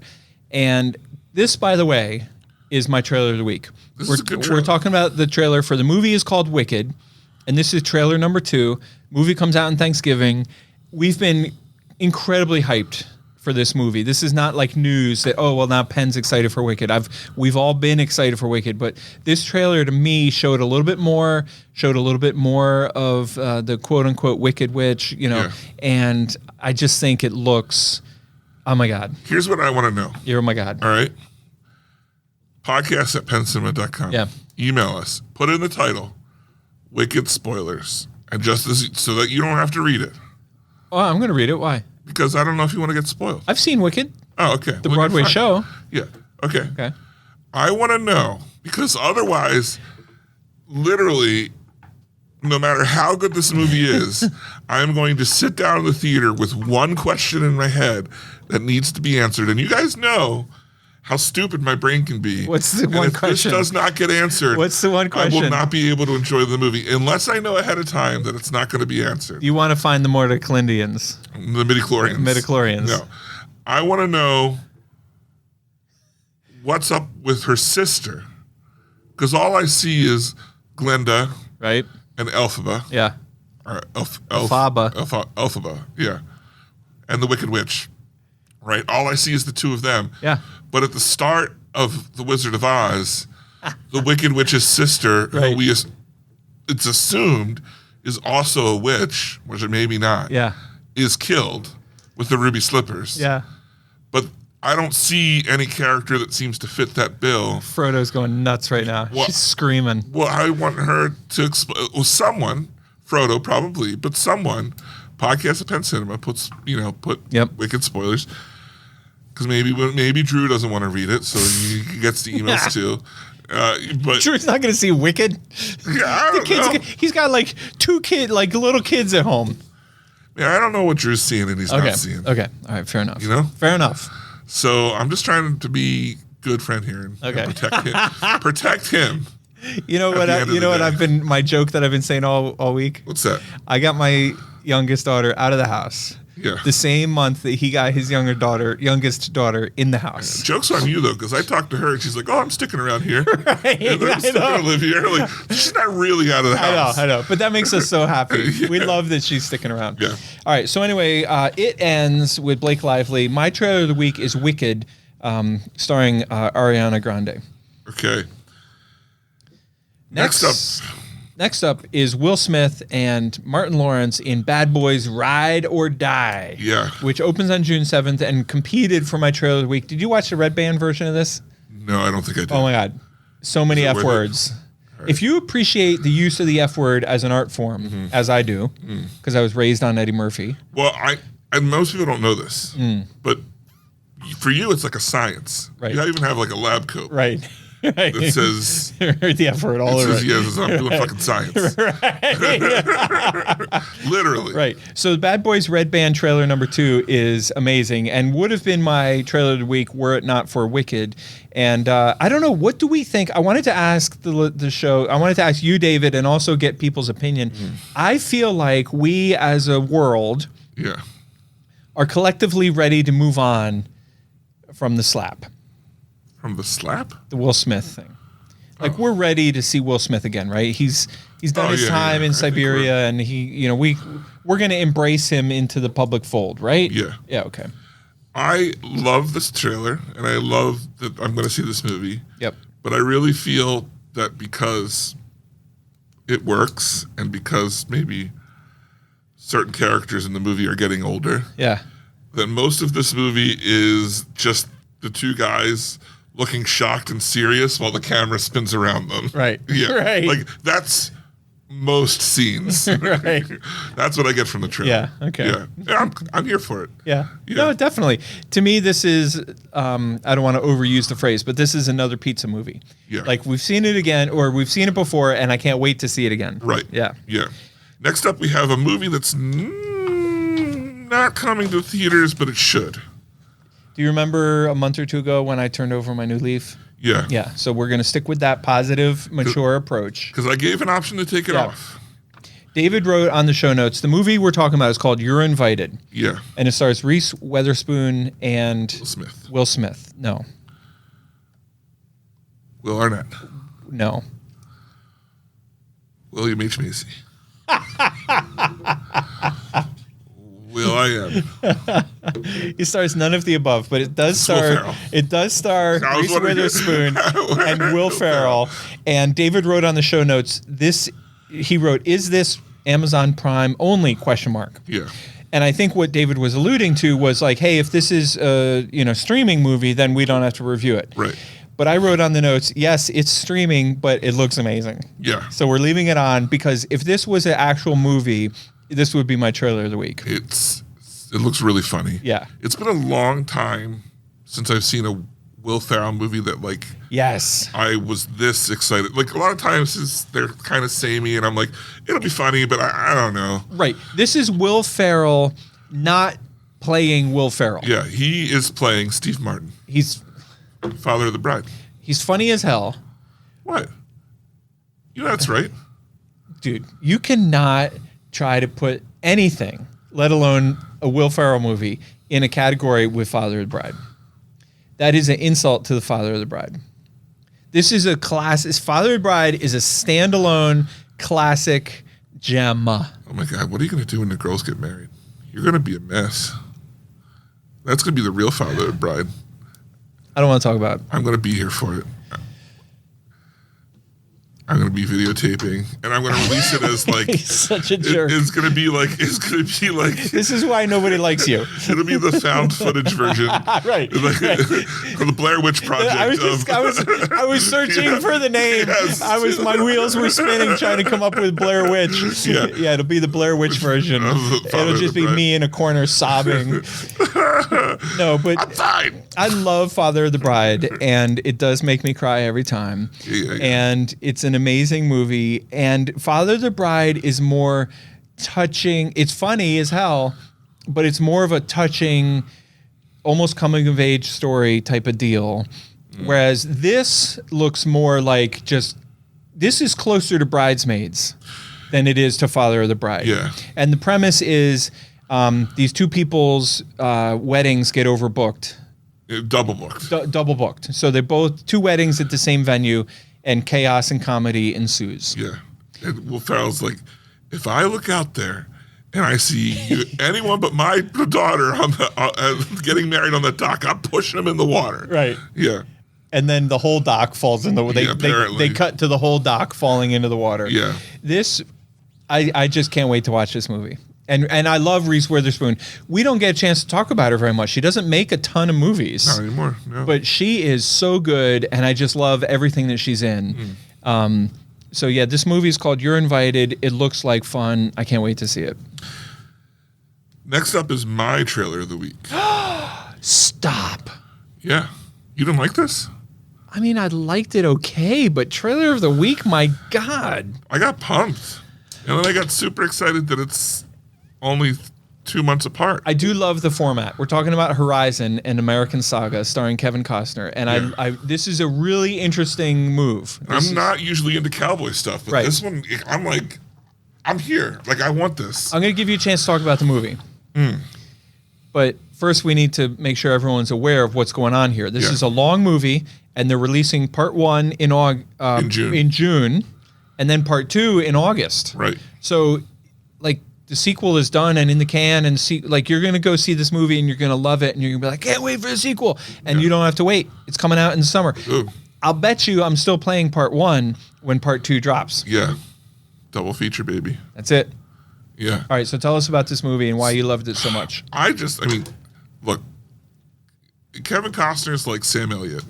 And this, by the way, is my trailer of the week. This is a good trailer. We're talking about the trailer for the movie is called Wicked, and this is trailer number 2. Movie comes out on Thanksgiving. We've been incredibly hyped for this movie. This is not like news that, oh, well, now Penn's excited for Wicked. We've all been excited for Wicked, but this trailer to me showed a little bit more of the quote unquote Wicked Witch, and I just think it looks, oh my God. Here's what I want to know. Oh my God. All right. Podcast at pencinema.com. Yeah. Email us. Put in the title, Wicked Spoilers. And so that you don't have to read it. Oh, I'm going to read it. Why? Because I don't know if you want to get spoiled. I've seen Wicked, Oh, okay. the Broadway show. Yeah. Okay. Okay. I want to know, because otherwise, literally, no matter how good this movie is, I'm going to sit down in the theater with one question in my head that needs to be answered. And you guys know how stupid my brain can be. What's the and one if question? this does not get answered, What's the one I question? will not be able to enjoy the movie unless I know ahead of time that it's not going to be answered. You want to find the Mordeclindians. The midichlorians. Midichlorians. No. I want to know what's up with her sister. Because all I see is Glenda Right? and Elphaba. Yeah. Or Elphaba. Elphaba, yeah. And the Wicked Witch. Right? All I see is the two of them. Yeah. But at the start of The Wizard of Oz, the Wicked Witch's sister, Right. who it's assumed is also a witch, which it maybe not, Yeah. is killed with the ruby slippers. Yeah. But I don't see any character that seems to fit that bill. Frodo's going nuts right now. Well- She's screaming. Well, I want her to explain. Well, someone, Frodo probably, but someone, Podcast of Pen Cinema put Yep. wicked spoilers. Because maybe Drew doesn't want to read it, so he gets the emails too. But Drew's not going to see Wicked. yeah, I don't know. He's got like little kids at home. Yeah, I don't know what Drew's seeing and he's Okay. not seeing. Okay. All right. Fair enough. You know? Fair enough. So I'm just trying to be good friend here and Okay. protect him. Protect him. You know At what? the end of the day. My joke that I've been saying all week. What's that? I got my youngest daughter out of the house. Yeah. The same month that he got his youngest daughter in the house. Joke's on you though, because I talked to her and she's like, "Oh, I'm sticking around here. And I'm still I gonna live here." Like, she's not really out of the house. I know. But that makes us so happy. Yeah. We love that she's sticking around. Yeah. All right. So anyway, it ends with Blake Lively. My trailer of the week is Wicked, starring Ariana Grande. Okay. Next up. is Will Smith and Martin Lawrence in Bad Boys Ride or Die. Yeah. Which opens on June 7th and competed for my trailer of the week. Did you watch the Red Band version of this? No, I don't think I did. Oh my God. So many Is it F worth it? words. If you appreciate the use of the F word as an art form, Mm-hmm. as I do, because I was raised on Eddie Murphy. Well, and most people don't know this, but for you, it's like a science. Right. You even have like a lab coat Right. Right. that says, the F word all it over says it. yes, I'm doing fucking science. Literally. Right. So the Bad Boys Red Band trailer number 2 is amazing and would have been my trailer of the week were it not for Wicked. And I don't know, what do we think? I wanted to ask the show, I wanted to ask you, David, and also get people's opinion. I feel like we as a world Yeah. are collectively ready to move on from the slap, From the slap? the Will Smith thing. Like we're ready to see Will Smith again, right? He's done his time in I think Siberia, and we're going to embrace him into the public fold, right? Yeah. Yeah. Okay. I love this trailer, and I love that I'm going to see this movie. Yep. But I really feel that because it works, and because maybe certain characters in the movie are getting older, Yeah. that most of this movie is just the two guys looking shocked and serious while the camera spins around them. Right. Yeah. Right. Like that's most scenes. Right. That's what I get from the trailer. Yeah. Okay. Yeah. I'm here for it. Yeah. Yeah. No, definitely. To me, this is, I don't want to overuse the phrase, but this is another pizza movie. Yeah. Like we've seen it again, or we've seen it before, and I can't wait to see it again. Right. Yeah. Yeah. Next up, we have a movie that's not coming to theaters, but it should. Do you remember a month or two ago when I turned over my new leaf? Yeah. Yeah. So we're going to stick with that positive, mature approach. Because I gave an option to take it Yeah. off. David wrote on the show notes, the movie we're talking about is called You're Invited. Yeah. And it stars Reese Witherspoon and Smith. Will Smith. No. Will Arnett. No. William H. Macy. Will I Am. He stars none of the above, but it does Will star. Ferrell. It does star I was Reese wondering- Witherspoon and Will Ferrell. And David wrote on the show notes. He wrote, "Is this Amazon Prime only?" ? Yeah. And I think what David was alluding to was like, hey, if this is a streaming movie, then we don't have to review it. Right. But I wrote on the notes, yes, it's streaming, but it looks amazing. Yeah. So we're leaving it on because if this was an actual movie, this would be my trailer of the week. It looks really funny. Yeah. It's been a long time since I've seen a Will Ferrell movie that like Yes. I was this excited. Like a lot of times they're kind of samey, and I'm like, it'll be funny, but I don't know. Right. This is Will Ferrell not playing Will Ferrell. Yeah, he is playing Steve Martin, He's father of the bride. funny as hell. What? You know that's right. Dude, you cannot try to put anything, let alone a Will Ferrell movie, in a category with Father of the Bride. That is an insult to the Father of the Bride. This is a class. Father of the Bride is a standalone classic gem. Oh my God, what are you going to do when the girls get married? You're going to be a mess. That's going to be the real Father of the Bride. I don't want to talk about it. I'm going to be here for it. I'm going to be videotaping, and I'm going to release it as like He's such a jerk. It's going to be like This is why nobody likes you. it'll be the found footage version, Right. Like, right. for the Blair Witch Project. I was searching for the name. Yes. My wheels were spinning trying to come up with Blair Witch. Yeah. It'll be the Blair Witch version. Father of It'll the just be Bride. me in a corner sobbing. No, but Fine. I love Father of the Bride, and it does make me cry every time. Yeah. And it's an amazing movie. And Father of the Bride is more touching. It's funny as hell, but it's more of a touching, almost coming of age story type of deal. Whereas this looks more like this is closer to Bridesmaids than it is to Father of the Bride. Yeah. And the premise is these two people's weddings get overbooked. Double booked. Double booked. So they're both two weddings at the same venue, and chaos and comedy ensues. Yeah. And Will Ferrell's like, if I look out there and I see anyone but my daughter on the getting married on the dock, I'm pushing them in the water. Right. Yeah. And then the whole dock falls in the water. Yeah, apparently. They cut to the whole dock falling into the water. Yeah. This, I just can't wait to watch this movie. And I love Reese Witherspoon. We don't get a chance to talk about her very much. She doesn't make a ton of movies. Not anymore. No. But she is so good, and I just love everything that she's in. So yeah, this movie is called You're Invited. It looks like fun. I can't wait to see it. Next up is my trailer of the week. Stop. Yeah. You didn't like this? I mean, I liked it okay, but trailer of the week, my God. I got pumped. And then I got super excited that it's only 2 months apart. I do love the format. We're talking about Horizon and American Saga starring Kevin Costner. And Yeah. this is a really interesting move. I'm not usually into cowboy stuff, but Right. this one, I'm like, I'm here. Like, I want this. I'm going to give you a chance to talk about the movie. But first, we need to make sure everyone's aware of what's going on here. This Yeah. is a long movie, and they're releasing part one in June, and then part two in August. Right. So, like, the sequel is done and in the can, and you're gonna go see this movie and you're gonna love it, and you're gonna be like, can't wait for the sequel, and you don't have to wait. It's coming out in the summer. Ooh. I'll bet you I'm still playing part one when part two drops. Yeah. Double feature, baby. That's it. Yeah. All right, so tell us about this movie and why you loved it so much. I mean, look, Kevin Costner's like Sam Elliott.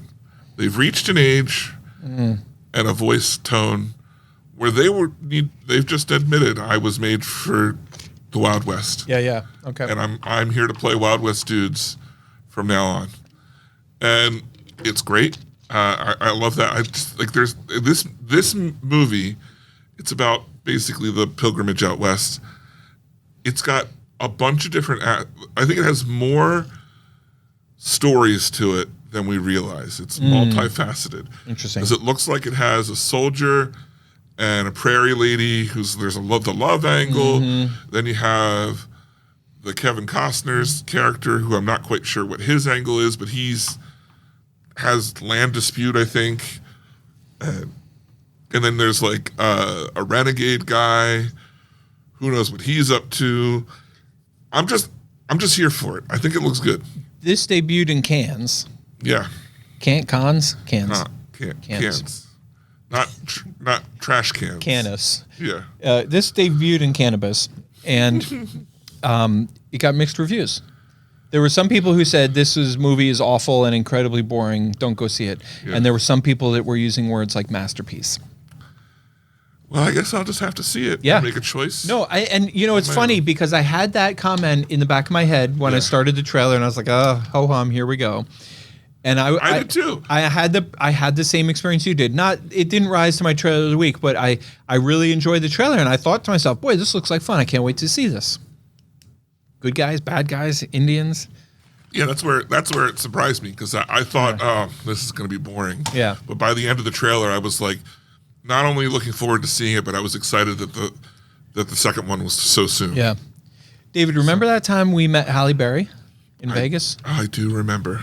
They've reached an age and a voice tone where they've just admitted I was made for the Wild West. Yeah. Okay. And I'm here to play Wild West dudes from now on. And it's great. I love that. I just like there's this movie, it's about basically the pilgrimage out west. It's got a bunch of different I think it has more stories to it than we realize. It's multifaceted. Interesting. Because it looks like it has a soldier and a prairie lady there's the love angle. Then you have the Kevin Costner's character, who I'm not quite sure what his angle is, but has land dispute, I think. And then there's like a renegade guy. Who knows what he's up to? I'm just here for it. I think it looks good. This debuted in Cannes. Yeah. Cannes? Cans. Cans. Not trash cans. Canis. Yeah. This debuted in Cannabis, and it got mixed reviews. There were some people who said this movie is awful and incredibly boring. Don't go see it. Yeah. And there were some people that were using words like masterpiece. Well, I guess I'll just have to see it. Yeah. And make a choice. No, it's my funny own. because I had that comment in the back of my head when I started the trailer, and I was like, oh, ho hum, here we go. And I did too. I had the same experience you did. It didn't rise to my trailer of the week, but I really enjoyed the trailer, and I thought to myself, boy, this looks like fun. I can't wait to see this. Good guys, bad guys, Indians. Yeah, that's where it surprised me because I thought, oh, this is going to be boring. Yeah. But by the end of the trailer, I was like, not only looking forward to seeing it, but I was excited that the second one was so soon. Yeah. David, remember that time we met Halle Berry in Vegas? I do remember.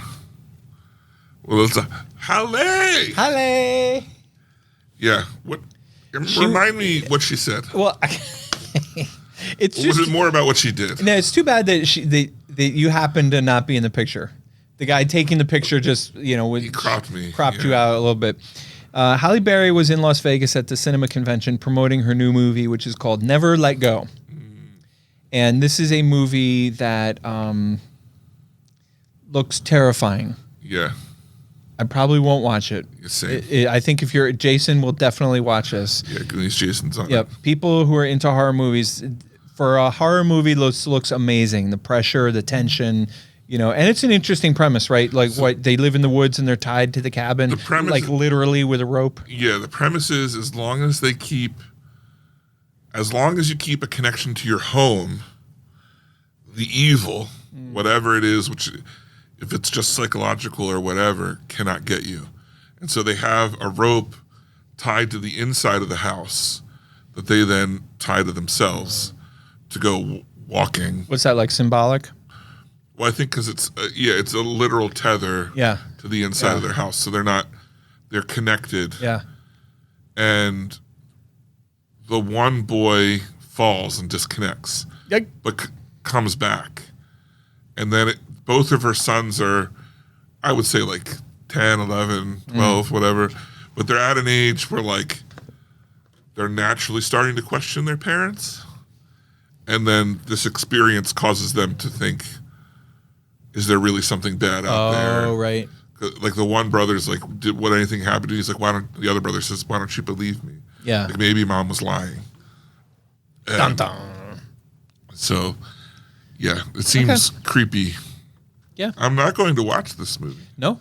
Well, it's Halle. Halle. Yeah. Remind me what she said. Well, it's Or just. was it more about what she did? No, it's too bad that you happened to not be in the picture. The guy taking the picture just, He cropped me. Cropped you out a little bit. Halle Berry was in Las Vegas at the cinema convention promoting her new movie, which is called Never Let Go. And this is a movie that looks terrifying. Yeah. I probably won't watch it. Same. I think if you're Jason, will definitely watch this. Yeah, because Jason's on Yep. it. People who are into horror movies, for a horror movie, looks amazing. The pressure, the tension, and it's an interesting premise, right? Like what they live in the woods and they're tied to the cabin, The premise- like literally with a rope. Yeah, the premise is as long as you keep a connection to your home, the evil, whatever it is, which if it's just psychological or whatever, cannot get you. And so they have a rope tied to the inside of the house that they then tie to themselves to go walking. What's that, like symbolic? Well, I think because it's a literal tether to the inside of their house. So they're connected. Yeah. And the one boy falls and disconnects, but comes back. And then both of her sons are, I would say, like 10, 11, 12, whatever. But they're at an age where, like, they're naturally starting to question their parents. And then this experience causes them to think, is there really something bad out there? Oh, right. Like the one brother's like, would anything happen to you? He's like, the other brother says, why don't you believe me? Yeah. Like maybe mom was lying. Dun, dun. So, yeah, it seems creepy. Yeah. I'm not going to watch this movie. No.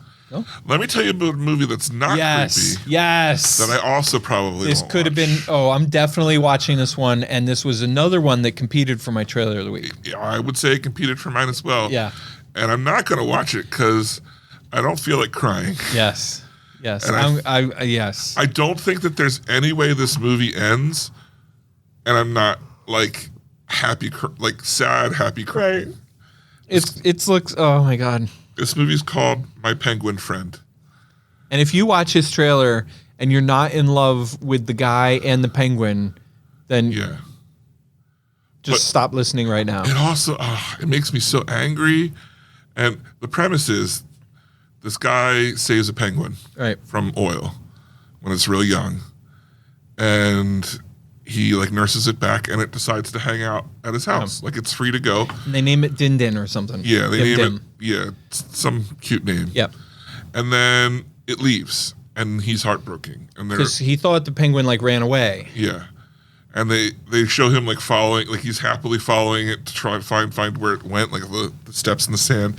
Let me tell you about a movie that's not creepy. Yes. That I also probably This won't could have watch. been. I'm definitely watching this one, and this was another one that competed for my trailer of the week. Yeah, I would say it competed for mine as well. Yeah. And I'm not going to watch it because I don't feel like crying. Yes. Yes. And Yes. I don't think that there's any way this movie ends, and I'm not like sad, happy crying. It looks. Oh my god. This movie's called My Penguin Friend. And if you watch his trailer and you're not in love with the guy and the penguin, then just stop listening right now. It also it makes me so angry. And the premise is this guy saves a penguin from oil when it's real young. And he like nurses it back and it decides to hang out at his house. Like it's free to go. And they name it Din Din or something. Yeah, they Dim name Dim. it. Yeah, it's some cute name. Yep. And then it leaves and he's heartbroken. And Because he thought the penguin like ran away. yeah. And they show him like following, like he's happily following it to try to find where it went, like the steps in the sand.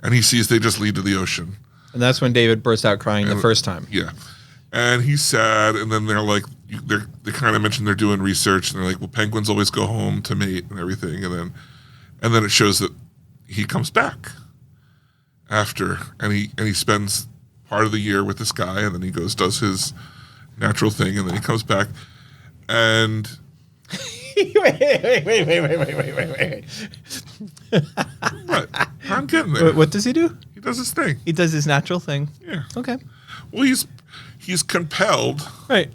And he sees they just lead to the ocean. And that's when David burst out crying the first time. Yeah. And he's sad. And then they're like, they kind of mention they're doing research. And they're like, well, penguins always go home to mate and everything. And then it shows that he comes back after. And he spends part of the year with this guy. And then he does his natural thing. And then he comes back. And wait. what? I'm getting there. What does he do? He does his thing. He does his natural thing. Yeah. Okay. Well, he's compelled Right.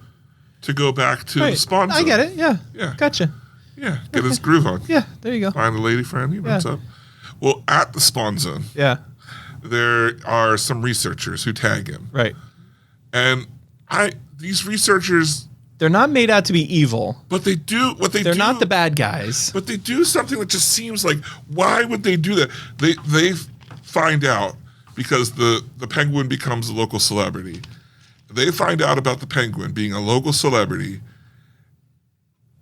to go back to the spawn I zone. get it. Yeah. Yeah. Gotcha. Yeah. Get his groove on. Yeah. There you go. Find a lady friend. He runs Yeah. up. Well, at the spawn zone, Yeah. there are some researchers who tag him. Right. And these researchers, They're not made out to be evil. but they do what they do. They're not the bad guys. But they do something that just seems like, why would they do that? They find out because the penguin becomes a local celebrity. They find out about the penguin being a local celebrity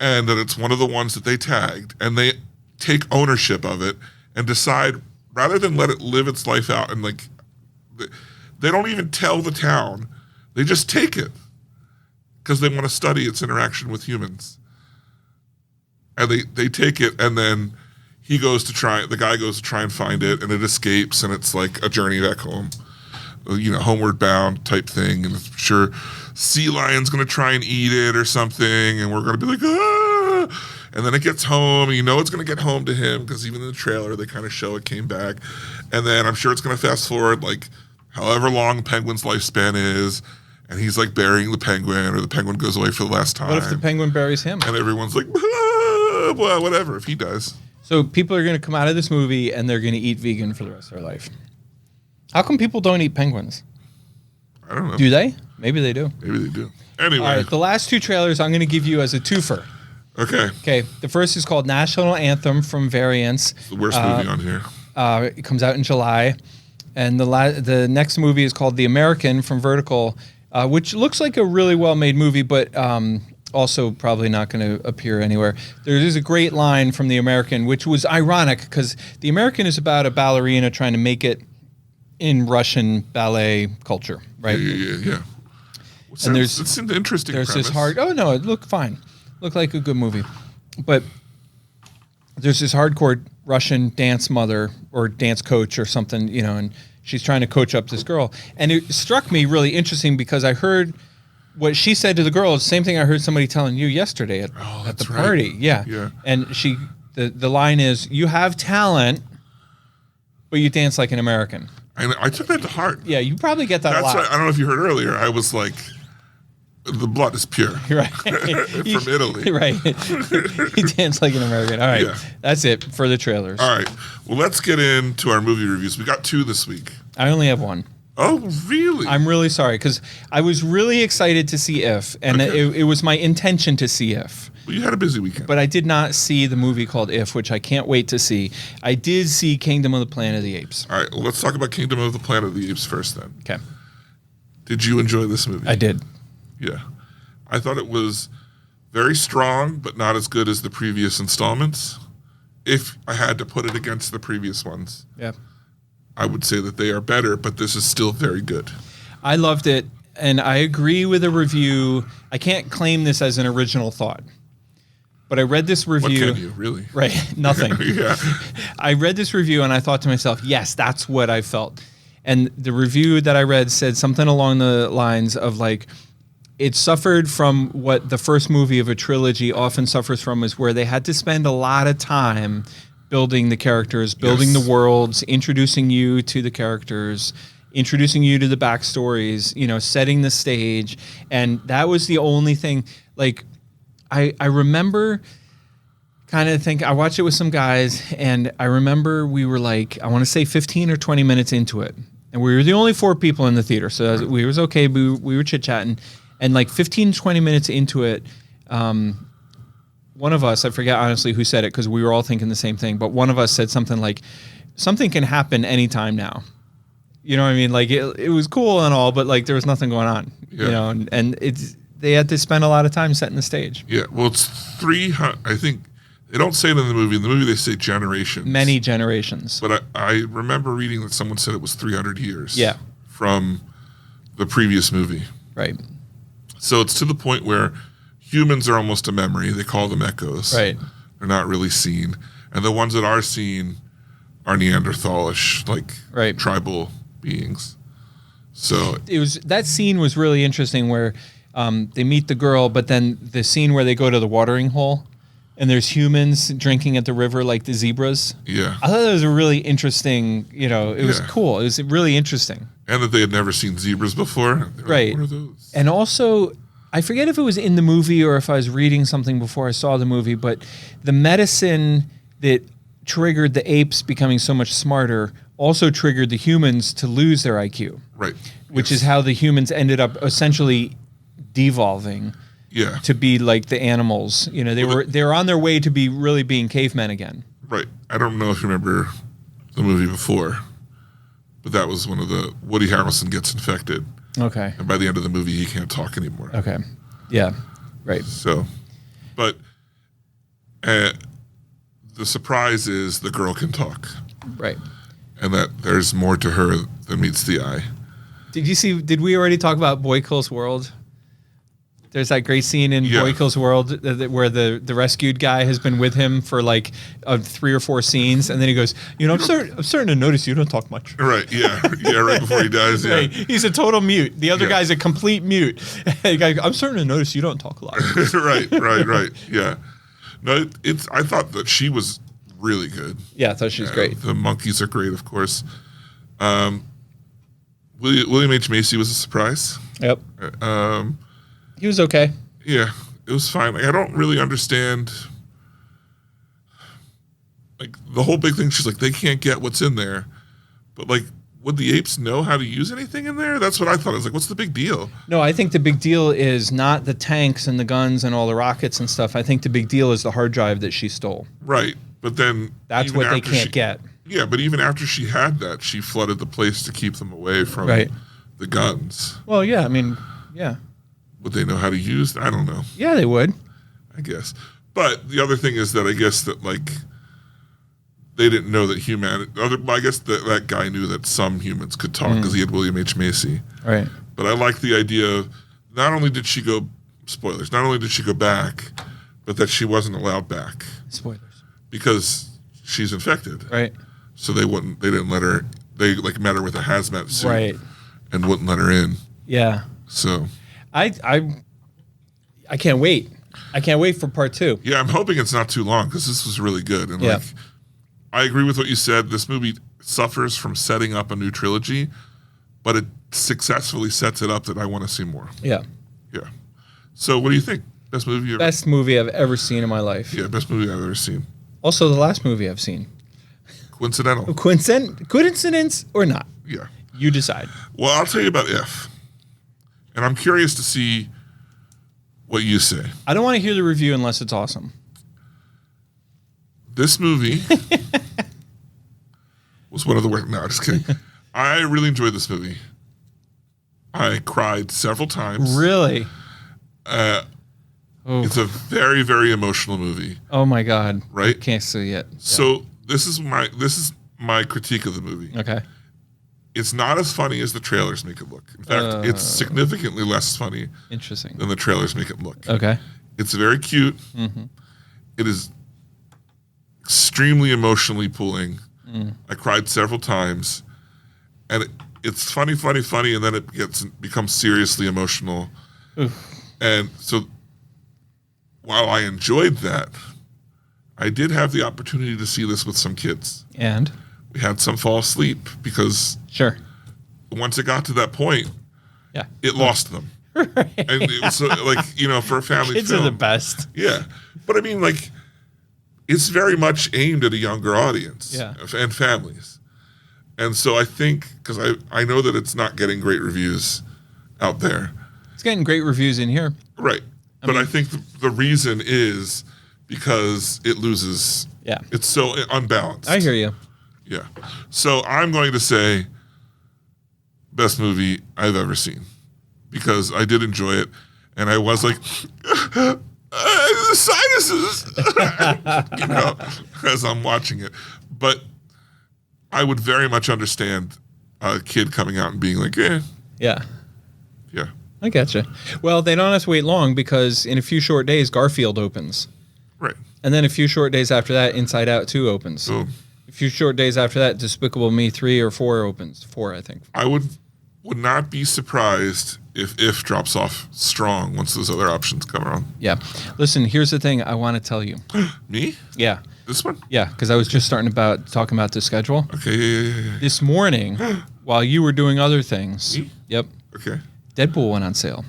and that it's one of the ones that they tagged, and they take ownership of it and decide, rather than let it live its life out, and like They don't even tell the town. They just take it because they want to study its interaction with humans. And they take it, and then the guy goes to try and find it, and it escapes, and it's like a journey back home. Homeward bound type thing, and I'm sure sea lion's gonna try and eat it or something, and we're gonna be like, ah! And then it gets home, and it's gonna get home to him because even in the trailer they kind of show it came back, and then I'm sure it's gonna fast forward like however long the penguin's lifespan is, and he's like burying the penguin, or the penguin goes away for the last time. What if the penguin buries him? And everyone's like, ah, well, whatever if he does. So people are gonna come out of this movie and they're gonna eat vegan for the rest of their life. How come people don't eat penguins? I don't know. Do they? Maybe they do. Maybe they do. Anyway. All right, the last two trailers I'm going to give you as a twofer. Okay. Okay, the first is called National Anthem from Variants. It's the worst movie on here. It comes out in July. And the next movie is called The American from Vertical, which looks like a really well-made movie, but also probably not going to appear anywhere. There is a great line from The American, which was ironic because The American is about a ballerina trying to make it in Russian ballet culture, right? Yeah. And it seemed interesting. There's premise. this it looked fine. Looked like a good movie. But there's this hardcore Russian dance mother or dance coach or something, and she's trying to coach up this girl. And it struck me really interesting because I heard what she said to the girl is the same thing I heard somebody telling you yesterday at the party. Right. Yeah. And the line is, you have talent, but you dance like an American. I took that to heart. Yeah, you probably get that a lot. Why, I don't know if you heard earlier. I was like, the blood is pure. Right. From Italy. Right. He danced like an American. All right. Yeah. That's it for the trailers. All right. Well, let's get into our movie reviews. We got 2 this week. I only have one. Oh, really? I'm really sorry because I was really excited to see If, and it was my intention to see If. Well, you had a busy weekend. But I did not see the movie called If, which I can't wait to see. I did see Kingdom of the Planet of the Apes. All right. Well, let's talk about Kingdom of the Planet of the Apes first then. Okay. Did you enjoy this movie? I did. Yeah. I thought it was very strong, but not as good as the previous installments. If I had to put it against the previous ones, Yeah. I would say that they are better, but this is still very good. I loved it, and I agree with a review. I can't claim this as an original thought, but I read this review. What can you, really? Right, nothing. Yeah. I read this review, and I thought to myself, yes, that's what I felt. And the review that I read said something along the lines of like, it suffered from what the first movie of a trilogy often suffers from, is where they had to spend a lot of time building the characters, building the worlds, introducing you to the characters, introducing you to the backstories, setting the stage. And that was the only thing. Like, I remember kind of I watched it with some guys, and I remember we were like, I want to say 15 or 20 minutes into it. And we were the only 4 people in the theater, so it was okay. We were chit-chatting. And like 15, 20 minutes into it, one of us, I forget honestly who said it because we were all thinking the same thing, but one of us said something like, something can happen anytime now. You know what I mean? Like it was cool and all, but like there was nothing going on, and they had to spend a lot of time setting the stage. Yeah. Well, it's 300, I think they don't say it in the movie. In the movie, they say generations. Many generations. But I remember reading that someone said it was 300 years. Yeah. From the previous movie. Right. So it's to the point where humans are almost a memory. They call them echoes. Right. They're not really seen. And the ones that are seen are Neanderthalish, like tribal beings. So that scene was really interesting where they meet the girl, but then the scene where they go to the watering hole and there's humans drinking at the river like the zebras. Yeah. I thought that was a really interesting, it was cool. It was really interesting. And that they had never seen zebras before. Right. Like, what are those? And also, I forget if it was in the movie or if I was reading something before I saw the movie, but the medicine that triggered the apes becoming so much smarter also triggered the humans to lose their IQ. Right. Which is how the humans ended up essentially devolving. Yeah. To be like the animals. They were on their way to be really being cavemen again. Right. I don't know if you remember the movie before, but that was one of the Woody Harrelson gets infected. Okay. And by the end of the movie, he can't talk anymore. Okay. Yeah. Right. So, but the surprise is the girl can talk. Right. And that there's more to her than meets the eye. Did we already talk about Boy Kills World? There's that great scene in Boy Kills World where the rescued guy has been with him for like 3 or 4 scenes, and then he goes, I'm starting to notice you don't talk much. Right, yeah, right before he dies, yeah. Right. He's a total mute. The other guy's a complete mute. I'm starting to notice you don't talk a lot. right, yeah. No, I thought that she was really good. Yeah, I thought she was great. The monkeys are great, of course. William H. Macy was a surprise. Yep. He was okay. Yeah, it was fine. Like, I don't really understand. Like, the whole big thing, she's like, they can't get what's in there. But, like, would the apes know how to use anything in there? That's what I thought. I was like, what's the big deal? No, I think the big deal is not the tanks and the guns and all the rockets and stuff. I think the big deal is the hard drive that she stole. Right. But then... That's what they can't get. Yeah, but even after she had that, she flooded the place to keep them away from the guns. Well, yeah, I mean, yeah. Would they know how to use? I don't know. Yeah, they would. I guess. But the other thing is that I guess that, like, they didn't know that I guess that guy knew that some humans could talk because he had William H. Macy. Right. But I like the idea of not only did she go back, but that she wasn't allowed back. Spoilers. Because she's infected. Right. So they didn't let her, they like met her with a hazmat suit. Right. And wouldn't let her in. Yeah. So. I can't wait. I can't wait for part 2. Yeah, I'm hoping it's not too long because this was really good. And like, I agree with what you said. This movie suffers from setting up a new trilogy, but it successfully sets it up that I want to see more. Yeah. Yeah. So what do you think? Best movie ever? Best movie I've ever seen in my life. Yeah, best movie I've ever seen. Also, the last movie I've seen. Coincidental. Coincidence or not? Yeah. You decide. Well, I'll tell you about If. And I'm curious to see what you say. I don't want to hear the review unless it's awesome. This movie was one of the worst. No, just kidding. I really enjoyed this movie. I cried several times. Really? It's a very, very emotional movie. Oh my God! Right? Can't see it. So this is my critique of the movie. Okay. It's not as funny as the trailers make it look. In fact, it's significantly less funny. Interesting. Than the trailers make it look. Okay. It's very cute. Mm-hmm. It is extremely emotionally pulling. I cried several times, and it's funny, and then it becomes seriously emotional. Oof. And so, while I enjoyed that, I did have the opportunity to see this with some kids. And we had some fall asleep because once it got to that point, it lost them. Right. And it was like, for a family kids film. Are the best. Yeah. But I mean, like, it's very much aimed at a younger audience and families. And so I think, because I know that it's not getting great reviews out there. It's getting great reviews in here. Right. I think the reason is because it loses. Yeah. It's so unbalanced. I hear you. Yeah. So I'm going to say best movie I've ever seen because I did enjoy it. And I was like, the sinuses, as I'm watching it. But I would very much understand a kid coming out and being like, Yeah. Yeah. I gotcha. Well, they don't have to wait long because in a few short days, Garfield opens. Right. And then a few short days after that, Inside Out 2 opens. Oh. A few short days after that, Despicable Me 3 or 4 opens. 4, I think. I would not be surprised if drops off strong once those other options come around. Yeah. Listen, here's the thing I want to tell you. Me? Yeah. This one? Yeah, because I was just talking about the schedule. Okay, yeah. This morning, while you were doing other things. Me? Yep. Okay. Deadpool went on sale.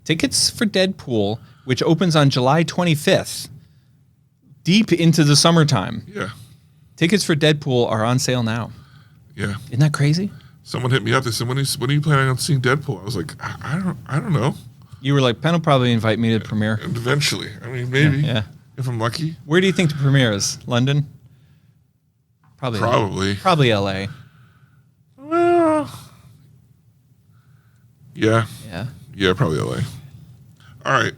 Tickets for Deadpool, which opens on July 25th, deep into the summertime. Yeah. Tickets for Deadpool are on sale now. Yeah. Isn't that crazy? Someone hit me up. They said, when are you planning on seeing Deadpool? I was like, I don't know. You were like, Penn will probably invite me to the premiere. And eventually. I mean, maybe. Yeah. If I'm lucky. Where do you think the premiere is? London? Probably. Probably LA. Well, yeah. Yeah. Yeah, probably LA. All right.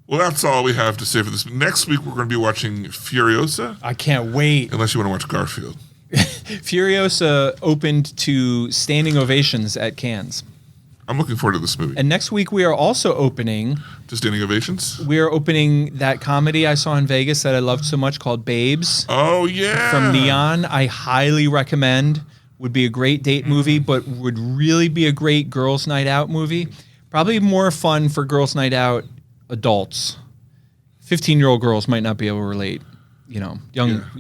Well, that's all we have to say for this. Next week, we're going to be watching Furiosa. I can't wait. Unless you want to watch Garfield. Furiosa opened to standing ovations at Cannes. I'm looking forward to this movie. And next week we are also opening. To standing ovations? We are opening that comedy I saw in Vegas that I loved so much called Babes. Oh, yeah. From Neon. I highly recommend. Would be a great date movie, but would really be a great girls' night out movie. Probably more fun for girls' night out adults. 15-year-old girls might not be able to relate. Young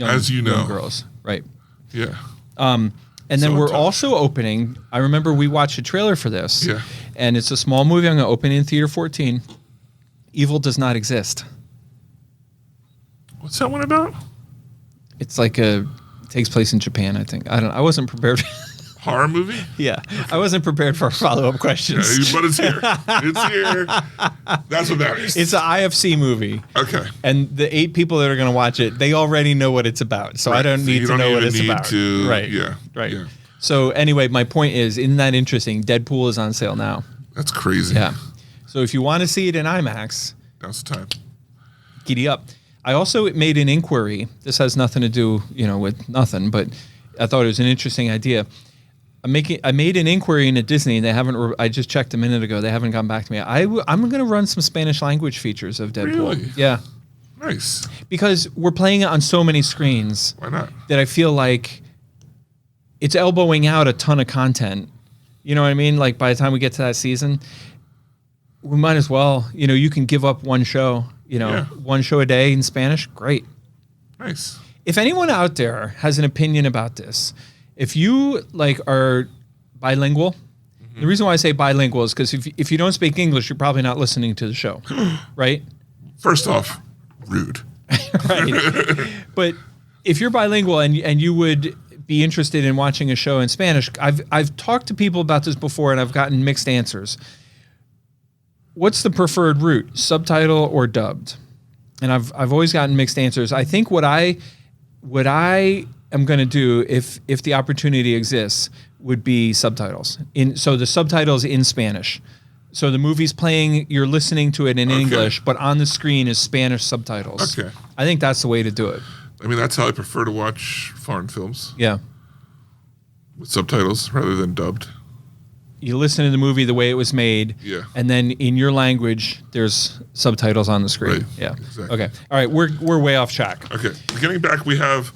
as you know. young girls. Right. Yeah. And then So we're tough. also opening, I remember we watched a trailer for this. Yeah. And it's a small movie. I'm going to open in Theater 14. Evil Does Not Exist. What's that one about? It's like it takes place in Japan, I think. I wasn't prepared. Horror movie? Yeah. I wasn't prepared for follow-up Yeah, questions. but it's here. It's here. That's what matters. It's an IFC movie. Okay. And the 8 people that are going to watch it, they already know what it's about. So I Right. don't So need you to don't know what even it's need about. to- Right. yeah, Right. yeah. So anyway, my point is, isn't that interesting? Deadpool is on sale now. That's crazy. Yeah. So if you want to see it in IMAX, Now's the time. giddy up. I also made an inquiry. This has nothing to do, with nothing, but I thought it was an interesting idea. I made an inquiry into Disney, and they haven't. I just checked a minute ago. They haven't gotten back to me. I'm going to run some Spanish language features of Deadpool. Really? Yeah, Nice. because we're playing it on so many screens Why not? that I feel like it's elbowing out a ton of content. You know what I mean? Like by the time we get to that season, we might as well. You can give up one show. Yeah. One show a day in Spanish. Great. Nice. If anyone out there has an opinion about this, if you are bilingual, the reason why I say bilingual is because if you don't speak English, you're probably not listening to the show, right? First off, rude. Right. But if you're bilingual and you would be interested in watching a show in Spanish, I've talked to people about this before and I've gotten mixed answers. What's the preferred route, subtitle or dubbed? And I've always gotten mixed answers. I think what I am going to do if the opportunity exists would be subtitles. So the subtitles in Spanish. So the movie's playing, you're listening to it in English, but on the screen is Spanish subtitles. Okay. I think that's the way to do it. I mean, that's how I prefer to watch foreign films, Yeah. with subtitles rather than dubbed. You listen to the movie the way it was made, Yeah. and then in your language, there's subtitles on the screen. Right, Yeah. exactly. Okay. All right. We're way off track. Okay. Getting back, we have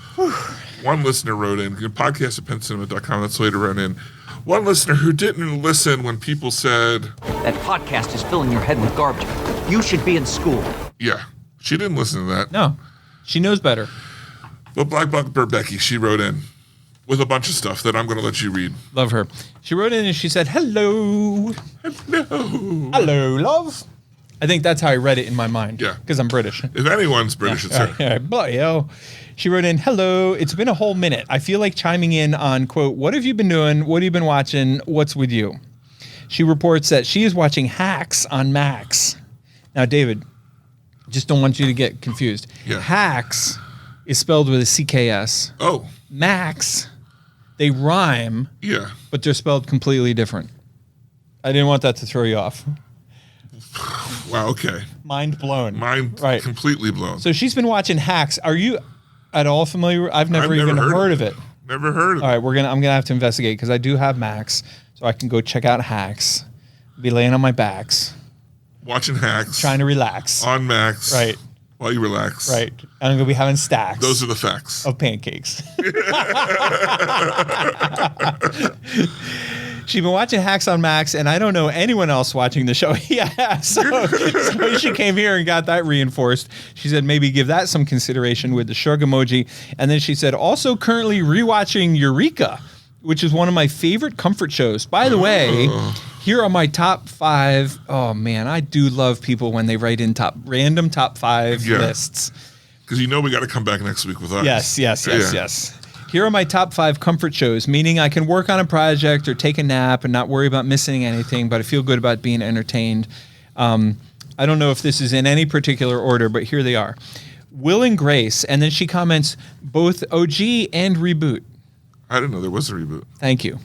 one listener wrote in, podcast at pencinema.com. That's the way to run in. One listener who didn't listen when people said, That podcast is filling your head with garbage. You should be in school. yeah, she didn't listen to that. No, she knows better. But Black Blackbird Becky, she wrote in with a bunch of stuff that I'm going to let you read. Love her. She wrote in and she said, "Hello, No. hello, love." I think that's how I read it in my mind. Yeah. Because I'm British. If anyone's British, it's All her. right, all right, bloody hell. She wrote in, "Hello, it's been a whole minute. I feel like chiming in on, quote, what have you been doing? What have you been watching? What's with you?" She reports that she is watching Hacks on Max. Now, David, just don't want you to get confused. Yeah. Hacks is spelled with a CKS. Oh, Max, they rhyme, yeah. but they're spelled completely different. I didn't want that to throw you off. Wow, okay. Mind blown. Mind Right. completely blown. So she's been watching Hacks. Are you at all familiar? I've never even heard of it. Never heard of All it. right, I'm gonna have to investigate because I do have Max, so I can go check out Hacks. Be laying on my backs, Watching Hacks trying to relax. on Max. Right. While you relax. Right, and I'm gonna be having stacks Those are the facts. of pancakes. She's been watching Hacks on Max, and I don't know anyone else watching the show. Yeah, so she came here and got that reinforced. She said maybe give that some consideration with the shrug emoji. And then she said also currently rewatching Eureka, which is one of my favorite comfort shows. By the way, here are my top 5. Oh man, I do love people when they write in random top 5 Yeah. lists. Because we got to come back next week with us. Yes. Yeah. Here are my top 5 comfort shows, meaning I can work on a project or take a nap and not worry about missing anything, but I feel good about being entertained. I don't know if this is in any particular order, but here they are. Will and Grace, and then she comments, both OG and reboot. I didn't know there was a reboot, Thank you.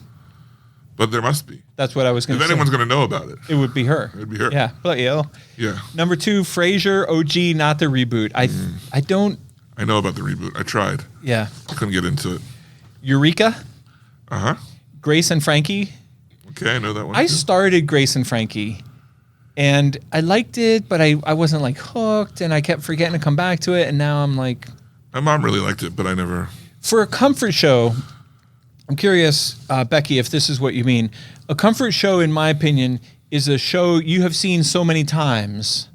but there must be. That's what I was going If to say. anyone's going to know about it. It would be her. It'd be her. Yeah, but yeah. Yeah. Number 2, Frasier, OG, not the reboot. I don't. I know about the reboot. I tried. Yeah. I couldn't get into it. Eureka, Uh huh. Grace and Frankie. Okay, I know that one. I too. started Grace and Frankie, and I liked it, but I wasn't like hooked, and I kept forgetting to come back to it, and now I'm like, My mom really liked it, but I never. for a comfort show, I'm curious, Becky, if this is what you mean. A comfort show, in my opinion, is a show you have seen so many times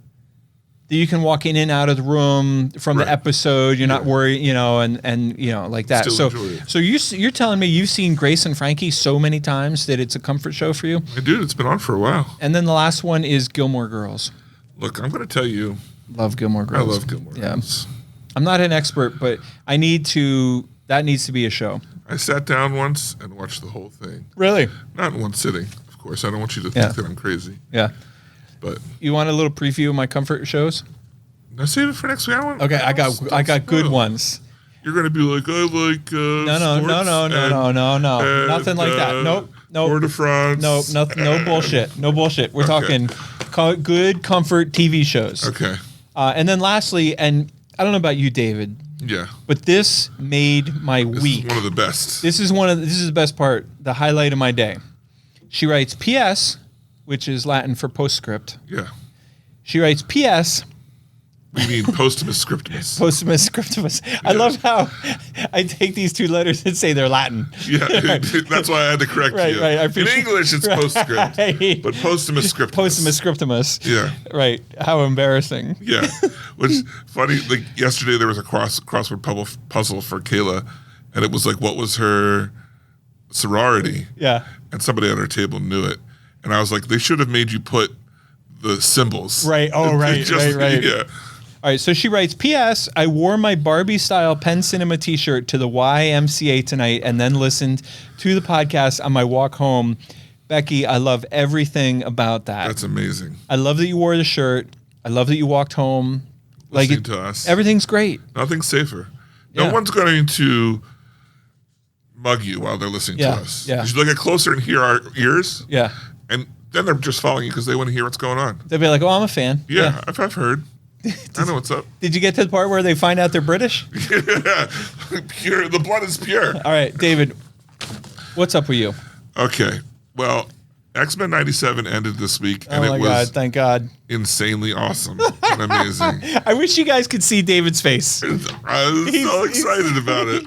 that you can walk in and out of the room from Right. the episode. You're not worried, and like that. Still So, enjoy it. so you're telling me you've seen Grace and Frankie so many times that it's a comfort show for you? I do. It's been on for a while. And then the last one is Gilmore Girls. Look, I'm going to tell you, Love Gilmore I Girls. love Gilmore Yeah. Girls. I'm not an expert, but that needs to be a show. I sat down once and watched the whole thing. Really? Not in one sitting, of course. I don't want you to Yeah. think that I'm crazy. Yeah. But You want a little preview of my comfort shows? now save it for next week. Okay, I got good ones. You're going to be like, I like No. Nothing like that. Nope. Tour de France. No bullshit. No bullshit. We're Okay. talking good comfort TV shows. Okay. And then lastly, and I don't know about you, David, Yeah. but this made my This week. is one of the best. This is the best part, the highlight of my day. She writes P.S., which is Latin for postscript. Yeah. She writes P.S. We mean Postumus Scriptimus. Posthumus scriptimus. I love how I take these two letters and say they're Latin. Yeah, that's why I had to correct Right, you. right, I In appreciate- English, it's postscript, Right. but Postumus Scriptimus. Posthumus scriptimus. Yeah. Right. How embarrassing. Yeah, which funny. Like yesterday, there was a crossword puzzle for Kayla, and it was like, what was her sorority? Yeah. And somebody at our table knew it, and I was like, they should have made you put the symbols. Right. Oh, right. Right. Yeah. All right. So she writes, P.S. I wore my Barbie-style Penn Cinema T-shirt to the YMCA tonight and then listened to the podcast on my walk home. Becky, I love everything about that. That's amazing. I love that you wore the shirt. I love that you walked home. Listening to us. Everything's great. Nothing's safer. No Yeah. one's going to mug you while they're listening Yeah, to us. yeah. You should look closer and hear our ears, Yeah. and then they're just following you because they want to hear what's going on. They'll be like, oh, I'm a fan. Yeah, I've heard. I know what's up. Did you get to the part where they find out they're British? Pure. The blood is pure. All right, David, what's up with you? Okay. Well, X-Men 97 ended this week, and Oh my it God, was thank God. insanely awesome and amazing. I wish you guys could see David's face. I was so excited about it.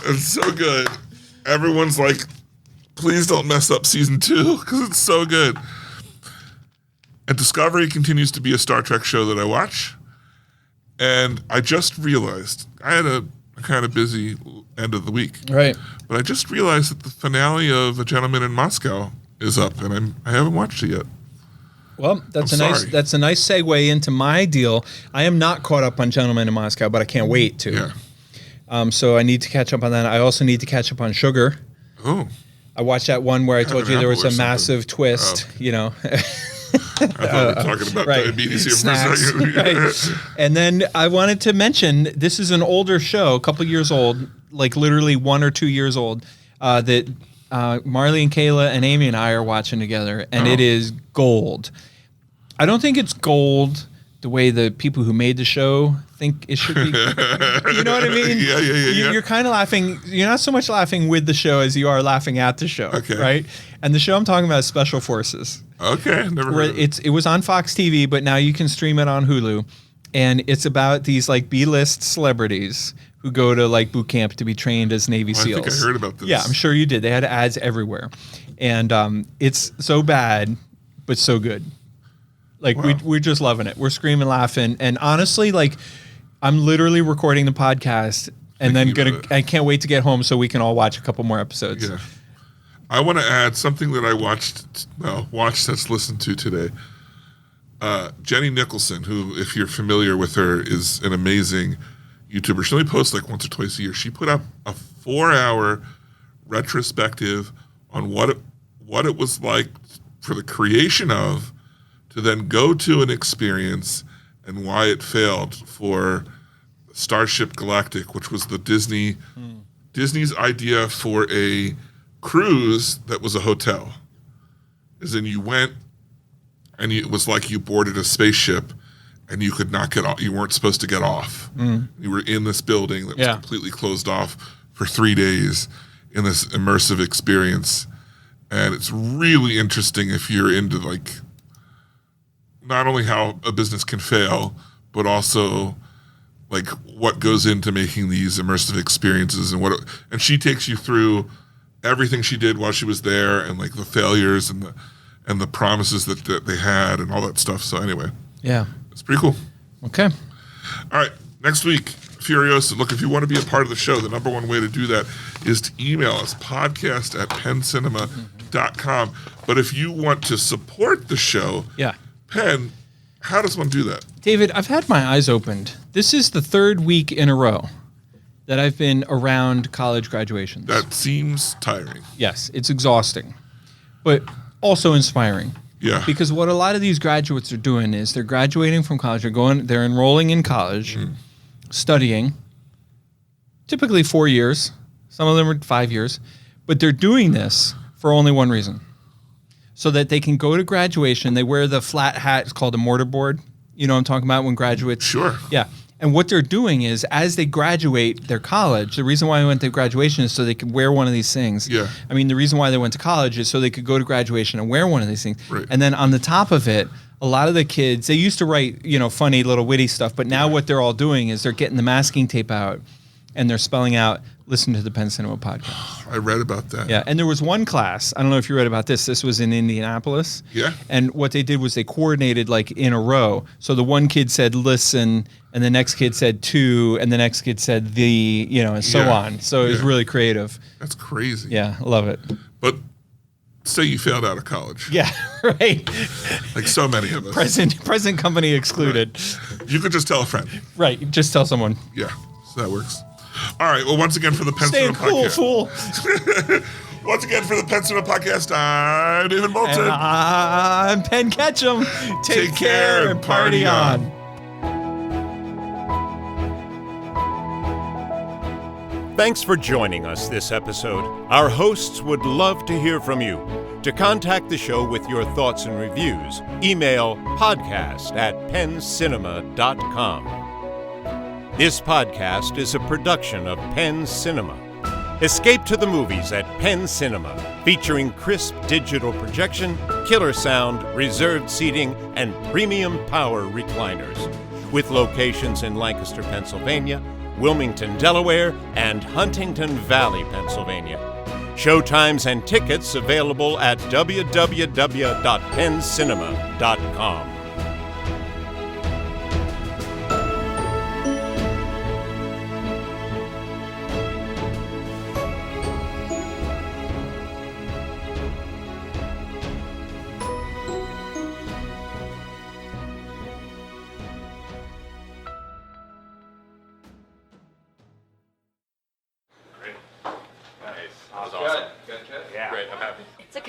It's so good. Everyone's like, please don't mess up season 2 because it's so good. And Discovery continues to be a Star Trek show that I watch. And I just realized I had a kind of busy end of the week. Right. But I just realized that the finale of A Gentleman in Moscow is up, and I haven't watched it yet. Well, that's I'm a nice sorry. that's a nice segue into my deal. I am not caught up on Gentlemen in Moscow, but I can't wait to. Yeah. So I need to catch up on that. I also need to catch up on Sugar. Oh, I watched that one where I told an you there was apple or a something. massive twist, you know. I thought we were talking about right. diabetes here Snacks. for a second. Right. And then I wanted to mention this is an older show, a couple years old, like literally 1 or 2 years old, that Marley and Kayla and Amy and I are watching together, and it is gold. I don't think it's gold the way the people who made the show think it should be. You know what I mean? Yeah. You're kind of laughing. You're not so much laughing with the show as you are laughing at the show. Okay. Right? And the show I'm talking about is Special Forces. Okay, never Where heard of it. it was on Fox TV, but now you can stream it on Hulu. And it's about these like B-list celebrities who go to like boot camp to be trained as Navy I SEALs. think I heard about this. Yeah, I'm sure you did. They had ads everywhere. And it's so bad, but so good. Like Wow. we're just loving it. We're screaming, laughing. And honestly, like I'm literally recording the podcast and then Thinking about it. I can't wait to get home so we can all watch a couple more episodes. Yeah. I want to add something that I watched that's listened to today. Jenny Nicholson, who, if you're familiar with her, is an amazing YouTuber. She only posts like once or twice a year. She put up a 4-hour retrospective on what it was like for the creation of, to then go to an experience and why it failed for Starship Galactic, which was the Disney's idea for a cruise that was a hotel. As in, you went and it was like you boarded a spaceship and you could not get off. You weren't supposed to get off. You were in this building that was Yeah. completely closed off for 3 days in this immersive experience. And it's really interesting if you're into like not only how a business can fail, but also like what goes into making these immersive experiences and she takes you through everything she did while she was there and like the failures and the promises that they had and all that stuff. So anyway, Yeah. it's pretty cool. Okay. All right, next week, Furiosa. Look, if you want to be a part of the show, the number one way to do that is to email us, podcast@penncinema.com. But if you want to support the show, Yeah. Penn, how does one do that? David, I've had my eyes opened. This is the third week in a row that I've been around college graduations. That seems tiring. Yes, it's exhausting, but also inspiring. Yeah. Because what a lot of these graduates are doing is they're graduating from college, they're enrolling in college, studying, typically 4 years. Some of them are 5 years, but they're doing this for only one reason. So that they can go to graduation. They wear the flat hat. It's called a mortarboard. You know what I'm talking about when graduates? Sure. Yeah. And what they're doing is as they graduate their college, the reason why I went to graduation is so they could wear one of these things. Yeah. I mean, the reason why they went to college is so they could go to graduation and wear one of these things. Right. And then on the top of it, a lot of the kids, they used to write, funny little witty stuff, but now what they're all doing is they're getting the masking tape out and they're spelling out, listen to the Penn Cinema podcast. I read about that. Yeah, and there was one class, I don't know if you read about this, this was in Indianapolis. Yeah. And what they did was they coordinated like in a row. So the one kid said listen, and the next kid said to, and the next kid said the, and so Yeah. on. So it was really creative. That's crazy. Yeah, I love it. But say you failed out of college. Yeah, right. Like so many of us. Present company excluded. You could just tell a friend. Right, just tell someone. Yeah, so that works. All right, well, once again for the Penn Stay Cinema cool, podcast. fool. Once again for the Penn Cinema podcast, I'm David Moulton. And I'm Penn Ketchum. Take care and party on. Thanks for joining us this episode. Our hosts would love to hear from you. To contact the show with your thoughts and reviews, email podcast@penncinema.com. This podcast is a production of Penn Cinema. Escape to the movies at Penn Cinema, featuring crisp digital projection, killer sound, reserved seating, and premium power recliners. With locations in Lancaster, Pennsylvania, Wilmington, Delaware, and Huntington Valley, Pennsylvania. Showtimes and tickets available at www.penncinema.com. Nice. That was awesome. Good. Yeah. Great. I'm happy. It's a